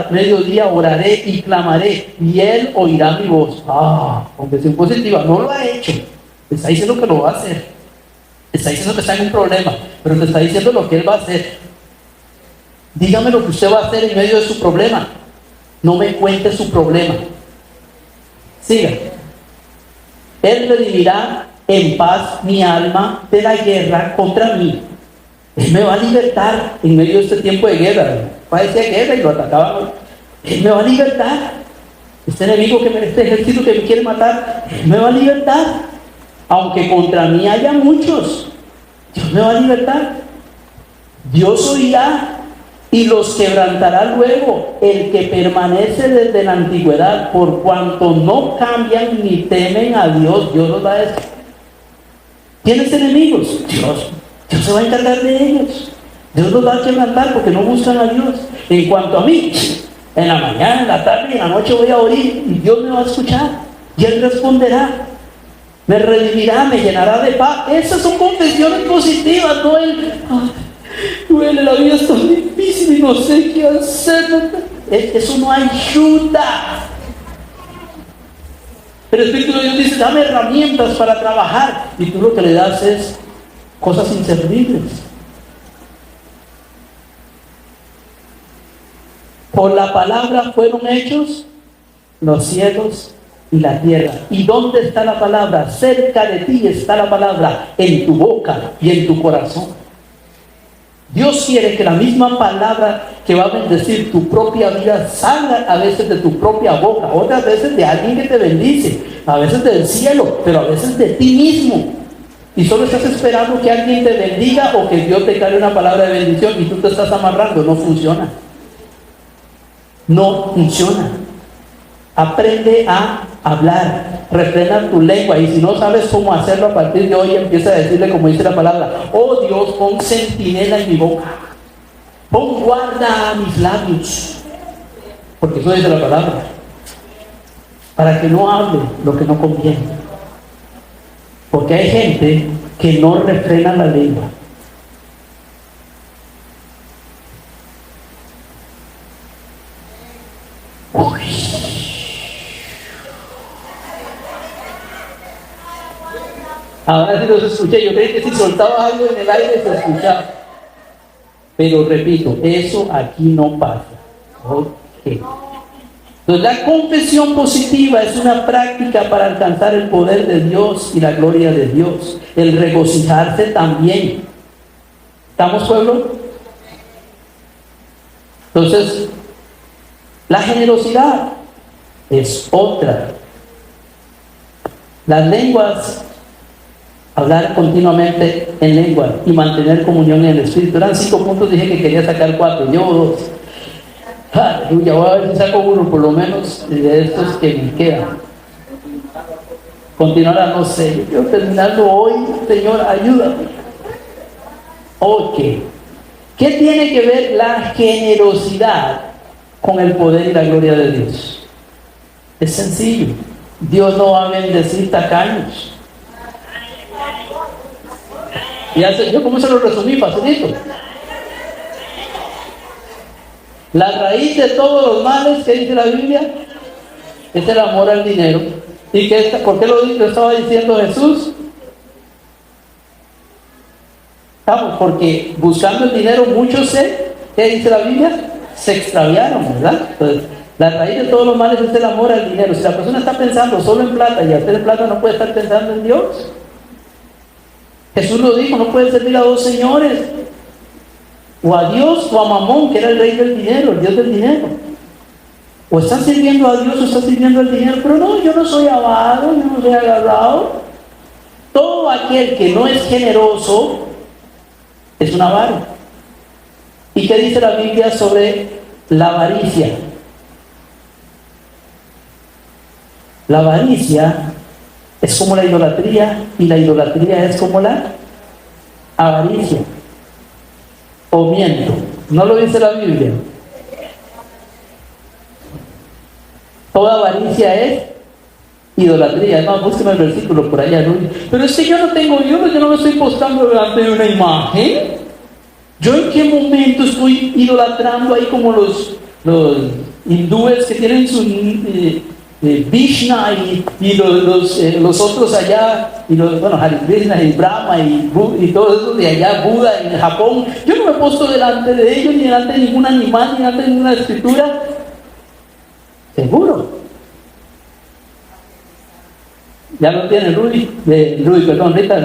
mediodía oraré y clamaré, y Él oirá mi voz. Confesión positiva, no lo ha hecho. Está diciendo que lo va a hacer. Está diciendo que está en un problema, pero te está diciendo lo que Él va a hacer. Dígame lo que usted va a hacer en medio de su problema. No me cuente su problema. Siga. Él redimirá en paz mi alma de la guerra contra mí. Él me va a libertar en medio de este tiempo de guerra. Parecía guerra y lo atacaban. Él me va a libertar. Este enemigo, este ejército que me quiere matar, Él me va a libertar. Aunque contra mí haya muchos, Dios me va a libertar. Dios oirá y los quebrantará luego. El que permanece desde la antigüedad, por cuanto no cambian ni temen a Dios, Dios los va a decir. ¿Tienes enemigos? Dios se va a encargar de ellos. Dios los va a quebrantar porque no buscan a Dios. En cuanto a mí, en la mañana, en la tarde y en la noche voy a oír y Dios me va a escuchar y Él responderá, me redimirá, me llenará de paz. Esas son confesiones positivas, no el duele, la vida es tan difícil y no sé qué hacer. Eso no ayuda. Pero el Espíritu de Dios dice, dame herramientas para trabajar, y tú lo que le das es cosas inservibles. Por la palabra fueron hechos los cielos y la tierra. ¿Y dónde está la palabra? Cerca de ti está la palabra, en tu boca y en tu corazón. Dios quiere que la misma palabra que va a bendecir tu propia vida salga a veces de tu propia boca, otras veces de alguien que te bendice, a veces del cielo, pero a veces de ti mismo. Y solo estás esperando que alguien te bendiga o que Dios te cale una palabra de bendición y tú te estás amarrando. No funciona. No funciona. Aprende a hablar. Refrena tu lengua. Y si no sabes cómo hacerlo, a partir de hoy empieza a decirle como dice la palabra: oh Dios, pon centinela en mi boca. Pon guarda a mis labios. Porque eso dice la palabra. Para que no hable lo que no conviene. Porque hay gente que no refrena la lengua. Ahora sí los escuché. Yo creí que si soltaba algo en el aire se escuchaba. Pero repito, eso aquí no pasa. Ok. Entonces la confesión positiva es una práctica para alcanzar el poder de Dios y la gloria de Dios. El regocijarse también. ¿Estamos, pueblo? Entonces, la generosidad es otra. Las lenguas, hablar continuamente en lengua y mantener comunión en el Espíritu. Eran 5 puntos, dije que quería sacar 4, yo 2. Aleluya, voy a ver si saco uno por lo menos de estos que me quedan. Continuará, no sé, yo quiero terminarlo hoy, Señor, ayúdame. Ok. ¿Qué tiene que ver la generosidad con el poder y la gloria de Dios? Es sencillo. Dios no va a bendecir tacaños. Yo como se lo resumí, facilito. La raíz de todos los males que dice la Biblia es el amor al dinero. ¿Y por qué lo estaba diciendo Jesús? Porque buscando el dinero muchos ¿qué dice la Biblia? Se extraviaron, ¿verdad? Entonces, la raíz de todos los males es el amor al dinero. Si la persona está pensando solo en plata y hacer plata, no puede estar pensando en Dios. Jesús lo dijo, no puede servir a 2 señores. O a Dios o a Mamón, que era el rey del dinero, el Dios del dinero. O estás sirviendo a Dios o estás sirviendo al dinero. Pero no, yo no soy avaro, yo no soy agarrado. Todo aquel que no es generoso es un avaro. ¿Y qué dice la Biblia sobre la avaricia? La avaricia es como la idolatría y la idolatría es como la avaricia. O miento, ¿no lo dice la Biblia? Toda avaricia es idolatría. No, búsqueme el versículo por allá, Luis. Pero es que yo no me estoy postando delante de una imagen. ¿Yo en qué momento estoy idolatrando ahí como los hindúes que tienen su Vishna y los otros allá, y Hare Krishna y Brahma y todos esos de allá, Buda en Japón? Yo no me he puesto delante de ellos, ni delante de ningún animal, ni delante de ninguna escritura. Seguro. Ya lo tiene Rita.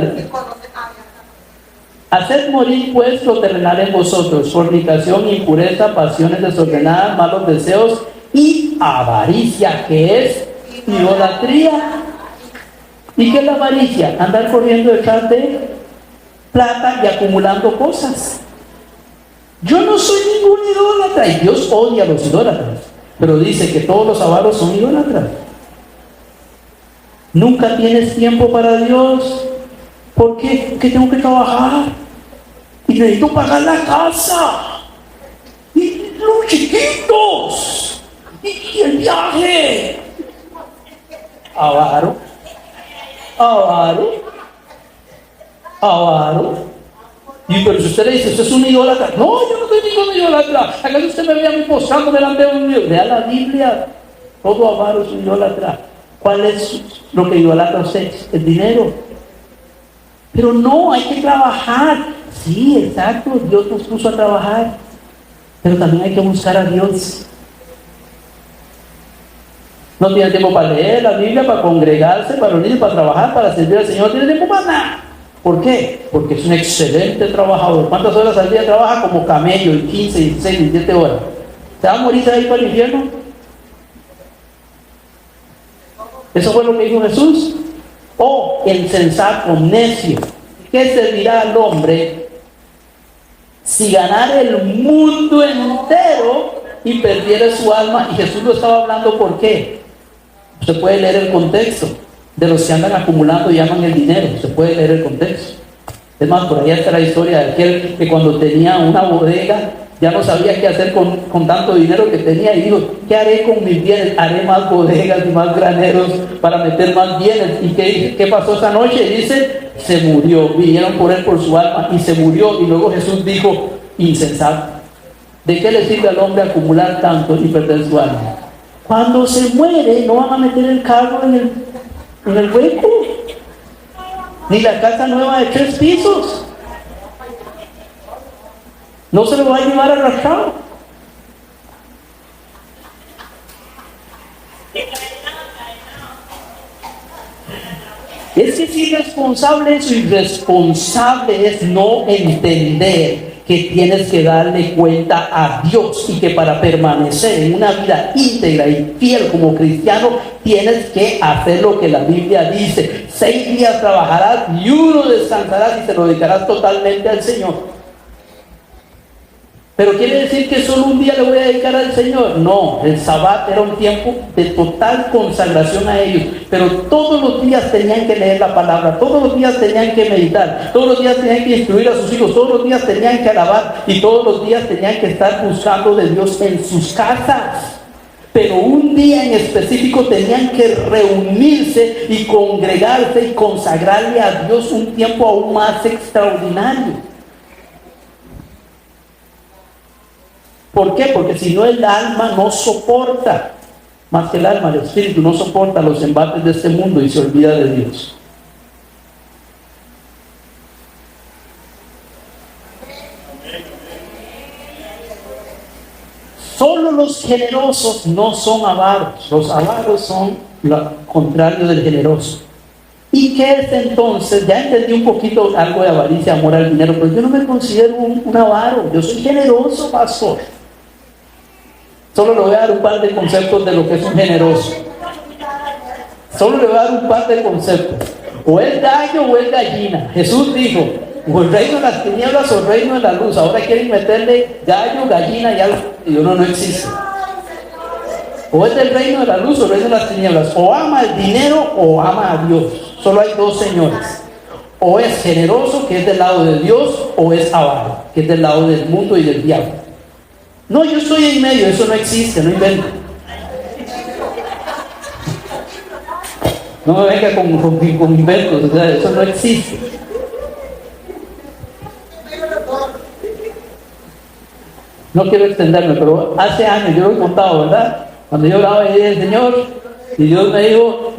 Haced morir pues lo terrenal en vosotros: fornicación, impureza, pasiones desordenadas, malos deseos y avaricia, que es idolatría. ¿Y qué es la avaricia? Andar corriendo detrás de plata y acumulando cosas. Yo no soy ningún idólatra, y Dios odia a los idólatras, pero dice que todos los avaros son idólatras. Nunca tienes tiempo para Dios. ¿Por qué? Porque tengo que trabajar y necesito pagar la casa y los chiquitos y el viaje. Avaro. Y pero si usted le dice, usted es un idólatra. No, yo no soy ningún idólatra. ¿Acaso usted me ve a mí postando delante de un Dios? Lea la Biblia. Todo avaro es un idólatra. ¿Cuál es lo que idolatra usted? El dinero. Pero no, hay que trabajar. Sí, exacto, Dios nos puso a trabajar. Pero también hay que buscar a Dios. No tiene tiempo para leer la Biblia, para congregarse, para unirse, para trabajar, para servir al Señor. No tiene tiempo para nada. ¿Por qué? Porque es un excelente trabajador. ¿Cuántas horas al día trabaja? Como camello, 15, 16, 17 horas. ¿Se va a morir ahí para el infierno? Eso fue lo que dijo Jesús. Oh, insensato, necio, ¿qué servirá al hombre si ganara el mundo entero y perdiera su alma? Y Jesús lo estaba hablando, ¿por qué? Usted puede leer el contexto de los que andan acumulando y aman el dinero. Usted puede leer el contexto. Es más, por ahí está la historia de aquel que cuando tenía una bodega ya no sabía qué hacer con tanto dinero que tenía y dijo, ¿qué haré con mis bienes? Haré más bodegas y más graneros para meter más bienes. ¿Y qué pasó esa noche? Dice, se murió. Vinieron por él por su alma y se murió. Y luego Jesús dijo, insensato, ¿de qué le sirve al hombre acumular tanto y perder su alma? Cuando se muere no van a meter el carro en el hueco. ni la casa nueva de 3 pisos. No se lo va a llevar arrastrado. Es que es irresponsable eso. Irresponsable es no entender que tienes que darle cuenta a Dios y que para permanecer en una vida íntegra y fiel como cristiano tienes que hacer lo que la Biblia dice. 6 días trabajarás y 1 descansarás y te lo dedicarás totalmente al Señor. Pero quiere decir que solo un día le voy a dedicar al Señor. No, el Sabbat era un tiempo de total consagración a ellos. Pero todos los días tenían que leer la palabra, todos los días tenían que meditar, todos los días tenían que instruir a sus hijos, todos los días tenían que alabar y todos los días tenían que estar buscando de Dios en sus casas. Pero un día en específico tenían que reunirse y congregarse y consagrarle a Dios un tiempo aún más extraordinario. ¿Por qué? Porque si no, el alma no soporta, más que el alma, el espíritu no soporta los embates de este mundo y se olvida de Dios. Solo los generosos no son avaros. Los avaros son lo contrario del generoso. ¿Y qué es entonces? Ya entendí un poquito algo de avaricia, amor al dinero, pero yo no me considero un avaro. Yo soy generoso, pastor. Solo le voy a dar un par de conceptos de lo que es un generoso. Solo le voy a dar un par de conceptos. O es gallo o es gallina. Jesús dijo, o el reino de las tinieblas o el reino de la luz. Ahora quieren meterle gallo, gallina y algo. Y uno no existe. O es del reino de la luz o el reino de las tinieblas. O ama el dinero o ama a Dios. Solo hay 2 señores. O es generoso, que es del lado de Dios, o es avaro, que es del lado del mundo y del diablo. No, yo estoy en medio, eso no existe, no invento. No me venga con inventos, o sea, eso no existe. No quiero extenderme, pero hace años, yo lo he contado, ¿verdad? Cuando yo oraba y dije, Señor, y Dios me dijo,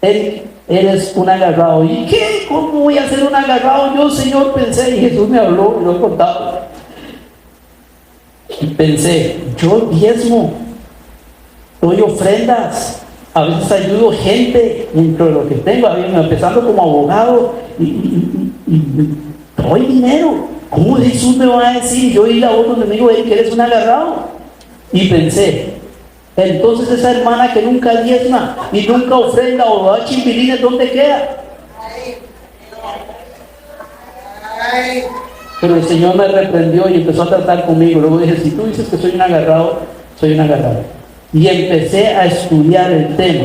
eres un agarrado. ¿Y qué? ¿Cómo voy a ser un agarrado? Yo, Señor, pensé, y Jesús me habló, y lo he contado. Y pensé, yo diezmo, doy ofrendas, a veces ayudo gente dentro de lo que tengo, empezando como abogado, y doy dinero. ¿Cómo Jesús me va a decir? Yo y la voz donde me dijo que eres un agarrado. Y pensé, entonces esa hermana que nunca diezma y nunca ofrenda o da chimpilines, ¿dónde queda? Pero el Señor me reprendió y empezó a tratar conmigo. Luego dije, si tú dices que soy un agarrado, soy un agarrado. Y empecé a estudiar el tema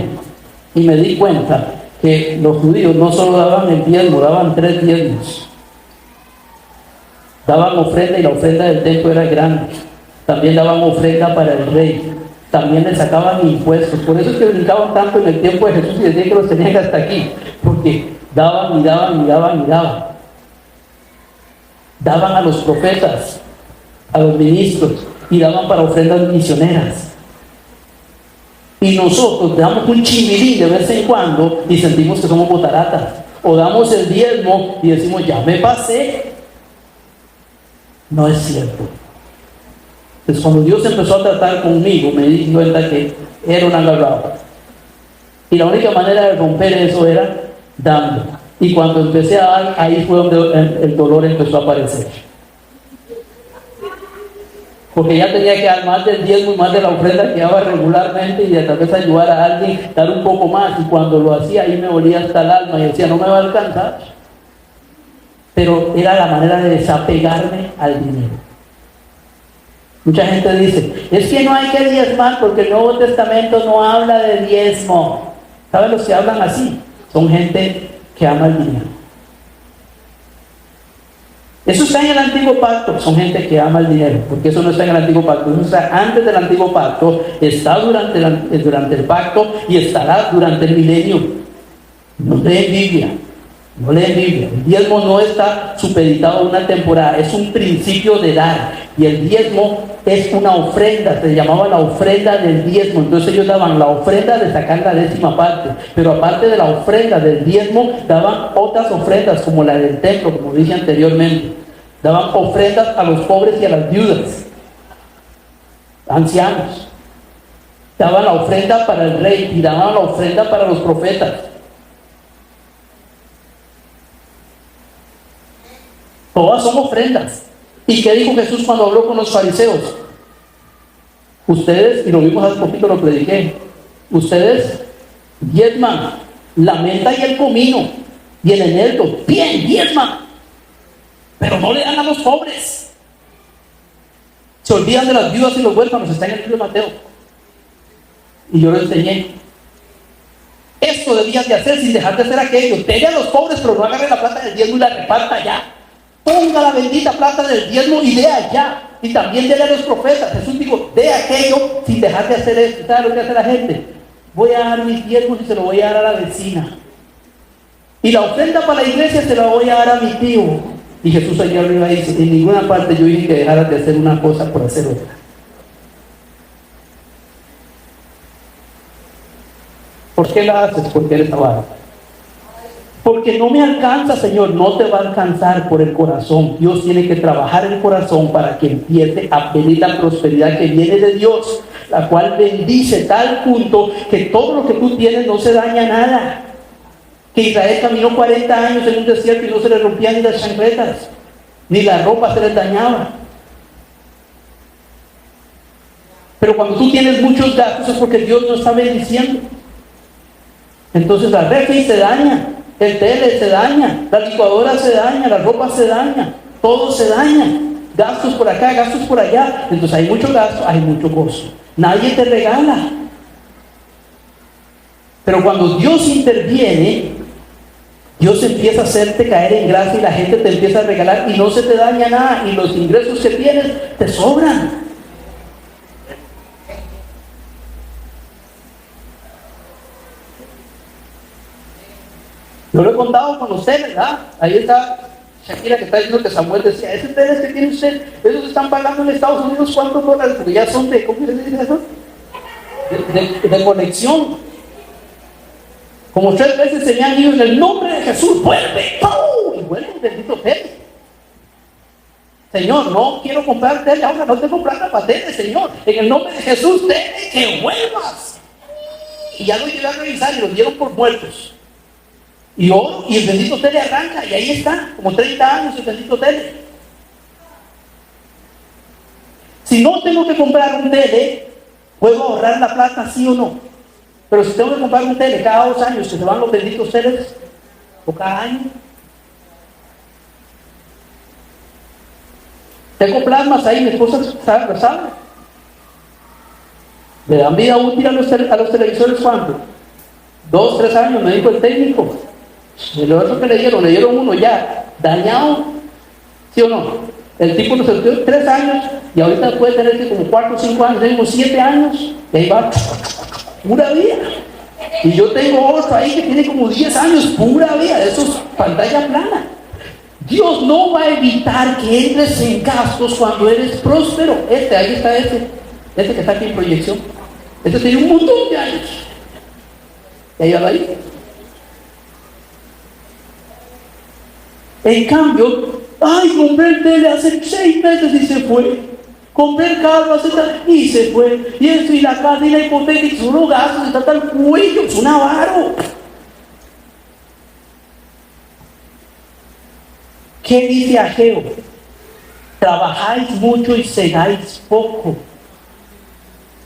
y me di cuenta que los judíos no solo daban el diezmo, daban 3 diezmos. Daban ofrenda y la ofrenda del templo era grande. También daban ofrenda para el rey. También le sacaban impuestos. Por eso es que brincaban tanto en el tiempo de Jesús y decían que los tenían hasta aquí. Porque daban y daban y daban y daban. Daban a los profetas, a los ministros, y daban para ofrendas misioneras. Y nosotros damos un chimilín de vez en cuando y sentimos que somos botaratas. O damos el diezmo y decimos, ya me pasé. No es cierto. Entonces, cuando Dios empezó a tratar conmigo, me di cuenta que era un agarrado. Y la única manera de romper eso era dando. Y cuando empecé a dar, ahí fue donde el dolor empezó a aparecer. Porque ya tenía que dar más del diezmo y más de la ofrenda que daba regularmente y tal vez ayudar a alguien, dar un poco más. Y cuando lo hacía, ahí me dolía hasta el alma y decía, no me va a alcanzar. Pero era la manera de desapegarme al dinero. Mucha gente dice, es que no hay que diezmar porque el Nuevo Testamento no habla de diezmo. ¿Saben los que hablan así? Son gente que ama el dinero. Eso está en el Antiguo Pacto, son gente que ama el dinero, porque eso no está en el Antiguo Pacto, eso está antes del Antiguo Pacto, está durante el Pacto y estará durante el milenio. No leen Biblia. No leen Biblia. El diezmo no está supeditado a una temporada, es un principio de dar. Y el diezmo es una ofrenda, se llamaba la ofrenda del diezmo. Entonces ellos daban la ofrenda de sacar la 10ª parte. Pero aparte de la ofrenda del diezmo, daban otras ofrendas como la del templo, como dije anteriormente. Daban ofrendas a los pobres y a las viudas, ancianos. Daban la ofrenda para el rey y daban la ofrenda para los profetas. Todas son ofrendas. ¿Y qué dijo Jesús cuando habló con los fariseos? Ustedes, y lo vimos hace poquito, lo prediqué, ustedes diezman la menta y el comino y el eneldo, bien, diezman, pero no le dan a los pobres. Se olvidan de las viudas y los huérfanos, está en el libro de Mateo. Y yo lo enseñé. Esto debías de hacer sin dejar de hacer aquello. Dele a los pobres, pero no agarre la plata del diezmo y la reparta ya. Ponga la bendita plata del diezmo y dé allá. Y también dele a los profetas. Jesús dijo, dé aquello sin dejar de hacer esto. ¿Sabes lo que hace la gente? Voy a dar mis diezmos y se lo voy a dar a la vecina. Y la ofrenda para la iglesia se la voy a dar a mi tío. Y Jesús allá arriba dice, en ninguna parte yo dije que dejaras de hacer una cosa por hacer otra. ¿Por qué la haces? Porque eres avaro. Porque no me alcanza, Señor. No te va a alcanzar por el corazón. Dios tiene que trabajar el corazón para que empiece a venir la prosperidad que viene de Dios, la cual bendice tal punto que todo lo que tú tienes no se daña nada. Que Israel caminó 40 años en un desierto y no se le rompían ni las chancletas, ni la ropa se les dañaba. Pero cuando tú tienes muchos gastos es porque Dios no está bendiciendo. Entonces la refri se daña, el tele se daña, la licuadora se daña, la ropa se daña, todo se daña. Gastos por acá, gastos por allá. Entonces hay mucho gasto, hay mucho costo. Nadie te regala. Pero cuando Dios interviene, Dios empieza a hacerte caer en gracia y la gente te empieza a regalar y no se te daña nada y los ingresos que tienes te sobran. Yo lo he contado con usted, ¿verdad? Ahí está Shakira que está diciendo que Samuel decía, ese teléfono que tiene usted, esos están pagando en Estados Unidos ¿cuántos dólares? Porque ya son de, ¿cómo se dice eso? De conexión. Como 3 veces se me han ido en el nombre de Jesús, vuelve, ¡pum! Y vuelve un bendito tele. Señor, no quiero comprar tele, ahora no tengo plata para tele, Señor. En el nombre de Jesús, tele, que vuelvas. Y ya lo llevé a revisar y los dieron por muertos. Y el bendito tele arranca, y ahí está, como 30 años el bendito tele. Si no tengo que comprar un tele, ¿puedo ahorrar la plata, sí o no? Pero si tengo que comprar un tele cada 2 años, que se van los benditos teles, o cada año. Tengo plasmas ahí, mi esposa sabe, lo sabe. ¿Le dan vida útil a los televisores cuánto? 2, 3 años, me dijo el técnico. El otro que le dieron uno ya dañado, ¿sí o no? El tipo nos dio 3 años y ahorita puede tener como 4 o 5 años, tenemos 7 años, y ahí va, pura vida. Y yo tengo otro ahí que tiene como 10 años, pura vida, eso es pantalla plana. Dios no va a evitar que entres en gastos cuando eres próspero. Ahí está este que está aquí en proyección. Este tiene un montón de años. Y ahí va ahí. En cambio, compré el tele hace 6 meses y se fue. Compré el carro hace tal y se fue. Y esto y la casa y la hipoteca y solo gastos, está hasta el cuello, es un avaro. ¿Qué dice Ageo? Trabajáis mucho y segáis poco.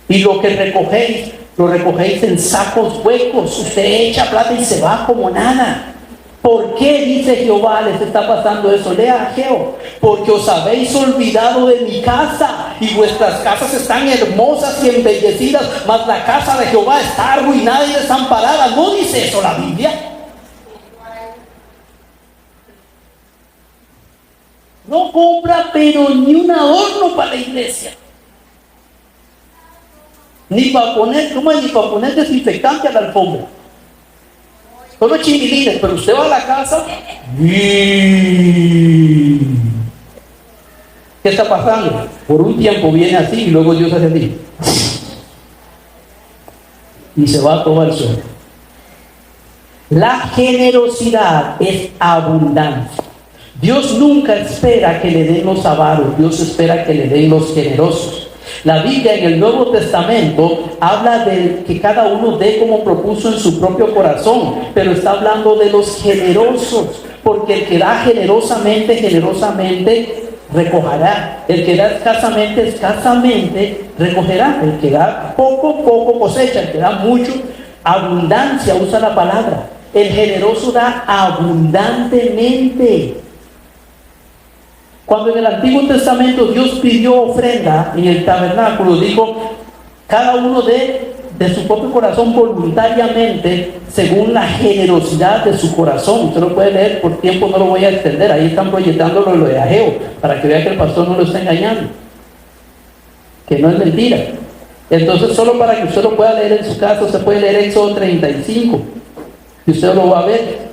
Y lo que recogéis, lo recogéis en sacos huecos. Usted echa plata y se va como nada. ¿Por qué, dice Jehová, les está pasando eso? Lea Ageo. Porque os habéis olvidado de mi casa y vuestras casas están hermosas y embellecidas, mas la casa de Jehová está arruinada y desamparada. ¿No dice eso la Biblia? No compra pero ni un adorno para la iglesia. Ni para poner desinfectante a la alfombra. solo chiquilines, pero usted va a la casa y... ¿qué está pasando? Por un tiempo viene así y luego Dios hace así y se va todo al suelo. La generosidad es abundancia. Dios nunca espera que le den los avaros, Dios espera que le den los generosos. La Biblia en el Nuevo Testamento habla de que cada uno dé como propuso en su propio corazón, pero está hablando de los generosos, porque el que da generosamente, generosamente recogerá. El que da escasamente, escasamente recogerá. El que da poco, poco cosecha. El que da mucho, abundancia, usa la palabra. El generoso da abundantemente. Cuando en el Antiguo Testamento Dios pidió ofrenda en el tabernáculo, dijo, cada uno de su propio corazón voluntariamente, según la generosidad de su corazón. Usted lo puede leer, por tiempo no lo voy a extender, ahí están proyectándolo lo de Ageo, para que vea que el pastor no lo está engañando, que no es mentira. Entonces, solo para que usted lo pueda leer en su casa, usted puede leer Éxodo 35, y usted lo va a ver.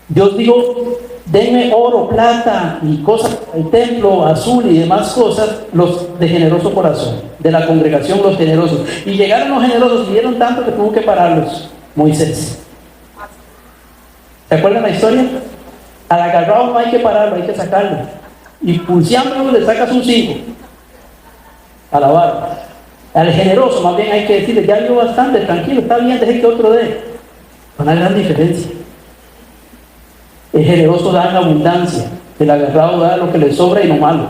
Dios dijo, denme oro, plata y cosas del templo, azul y demás cosas, los de generoso corazón, de la congregación, los generosos. Y llegaron los generosos y dieron tanto que tuvo que pararlos Moisés. ¿Se acuerdan la historia? Al agarrado no hay que pararlo, hay que sacarlo. Y pulseándolo le sacas un 5 a la barra. Al generoso más bien hay que decirle, ya dio bastante, tranquilo, está bien, deje que otro dé. Una gran diferencia. El generoso da en abundancia, el agarrado da lo que le sobra y no malo.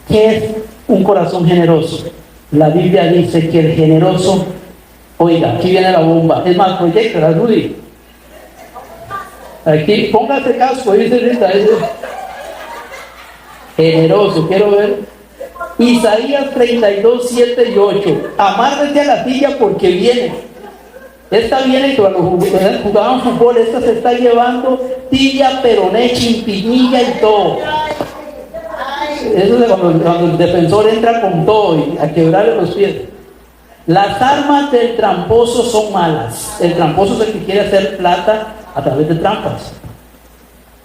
¿Qué es un corazón generoso? La Biblia dice que el generoso, oiga, aquí viene la bomba, es más, proyecta, Rudy. Aquí, póngase casco, dice Rita, generoso, quiero ver. Isaías 32, 7 y 8. Amárrate a la silla porque viene. Esta viene, cuando jugaban fútbol, esta se está llevando tibia, peroné, chimpinilla y todo. Eso es cuando el defensor entra con todo y a quebrarle los pies. Las armas del tramposo son malas. El tramposo es el que quiere hacer plata a través de trampas.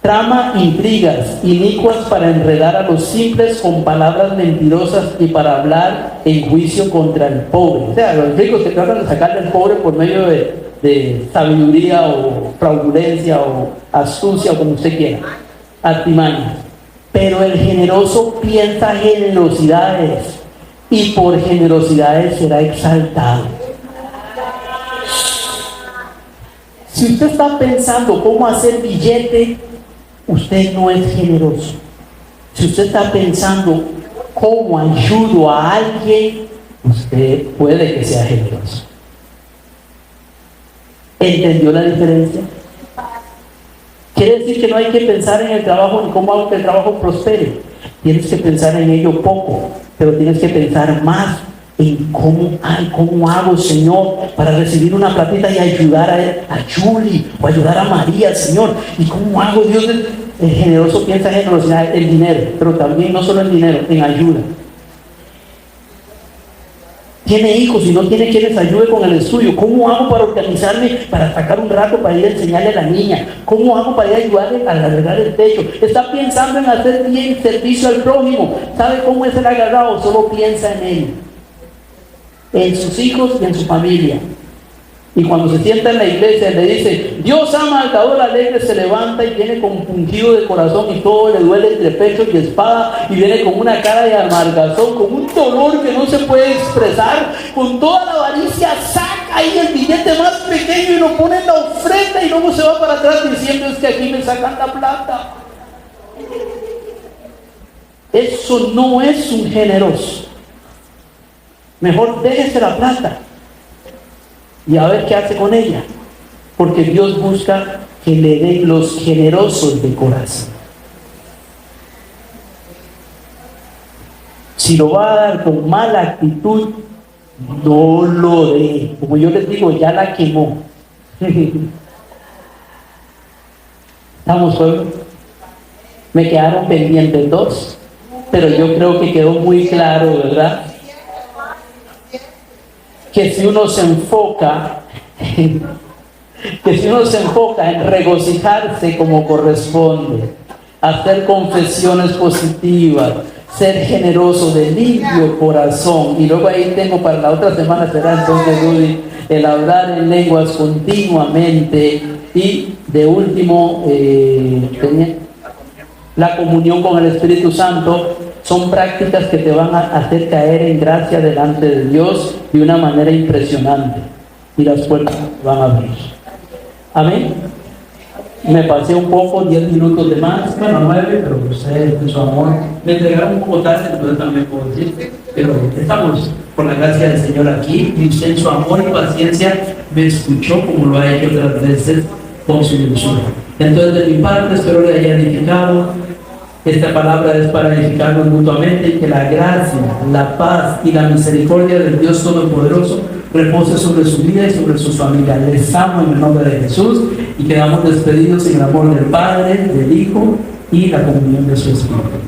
Trama intrigas inicuas para enredar a los simples con palabras mentirosas y para hablar en juicio contra el pobre. O sea, los ricos que tratan de sacarle al pobre por medio de sabiduría o fraudulencia o astucia o como usted quiera, artimaña. Pero el generoso piensa generosidades y por generosidades será exaltado. Si usted está pensando cómo hacer billete, usted no es generoso. Si usted está pensando cómo ayudo a alguien, usted puede que sea generoso. ¿Entendió la diferencia? Quiere decir que no hay que pensar en el trabajo ni cómo hago que el trabajo prospere. Tienes que pensar en ello poco, pero tienes que pensar más en cómo hago, Señor, para recibir una platita y ayudar a Julie o ayudar a María, Señor. ¿Y cómo hago? Dios, el generoso piensa en generosidad, el dinero, pero también no solo en dinero, en ayuda. Tiene hijos y no tiene quien les ayude con el estudio. ¿Cómo hago para organizarme, para sacar un rato para ir a enseñarle a la niña? ¿Cómo hago para ir a ayudarle a arreglar el techo? Está pensando en hacer bien servicio al prójimo. ¿Sabe cómo es el agarrado? Solo piensa en él, en sus hijos y en su familia. Y cuando se sienta en la iglesia le dice, Dios ama al dador alegre, se levanta y viene con pungido de corazón y todo le duele entre pecho y espada y viene con una cara de amargazón, con un dolor que no se puede expresar, con toda la avaricia, saca ahí el billete más pequeño y lo pone en la ofrenda y luego se va para atrás diciendo, es que aquí me sacan la plata. Eso no es un generoso. Mejor déjese la plata y a ver qué hace con ella, porque Dios busca que le den los generosos de corazón. Si lo va a dar con mala actitud, no lo dé. Como yo les digo, ya la quemó. ¿Estamos pueblo? Me quedaron pendientes 2, pero yo creo que quedó muy claro, ¿verdad? que si uno se enfoca en regocijarse como corresponde, hacer confesiones positivas, ser generoso de limpio corazón, y luego ahí tengo para la otra semana será entonces, Rudy, el hablar en lenguas continuamente, y de último la comunión con el Espíritu Santo. Son prácticas que te van a hacer caer en gracia delante de Dios de una manera impresionante, y las puertas van a abrir. Amén. Me pasé un poco, 10 minutos de más, bueno, 9, pero ustedes en su amor me entregaron un poco tarde, entonces también puedo decir, pero estamos por la gracia del Señor aquí, y usted en su amor y paciencia me escuchó como lo ha hecho otras veces con su ilusión. Entonces, de mi parte, espero le haya edificado. Esta palabra es para edificarnos mutuamente, y que la gracia, la paz y la misericordia del Dios Todopoderoso repose sobre su vida y sobre su familia. Les amo en el nombre de Jesús, y quedamos despedidos en el amor del Padre, del Hijo y la comunión de su Espíritu.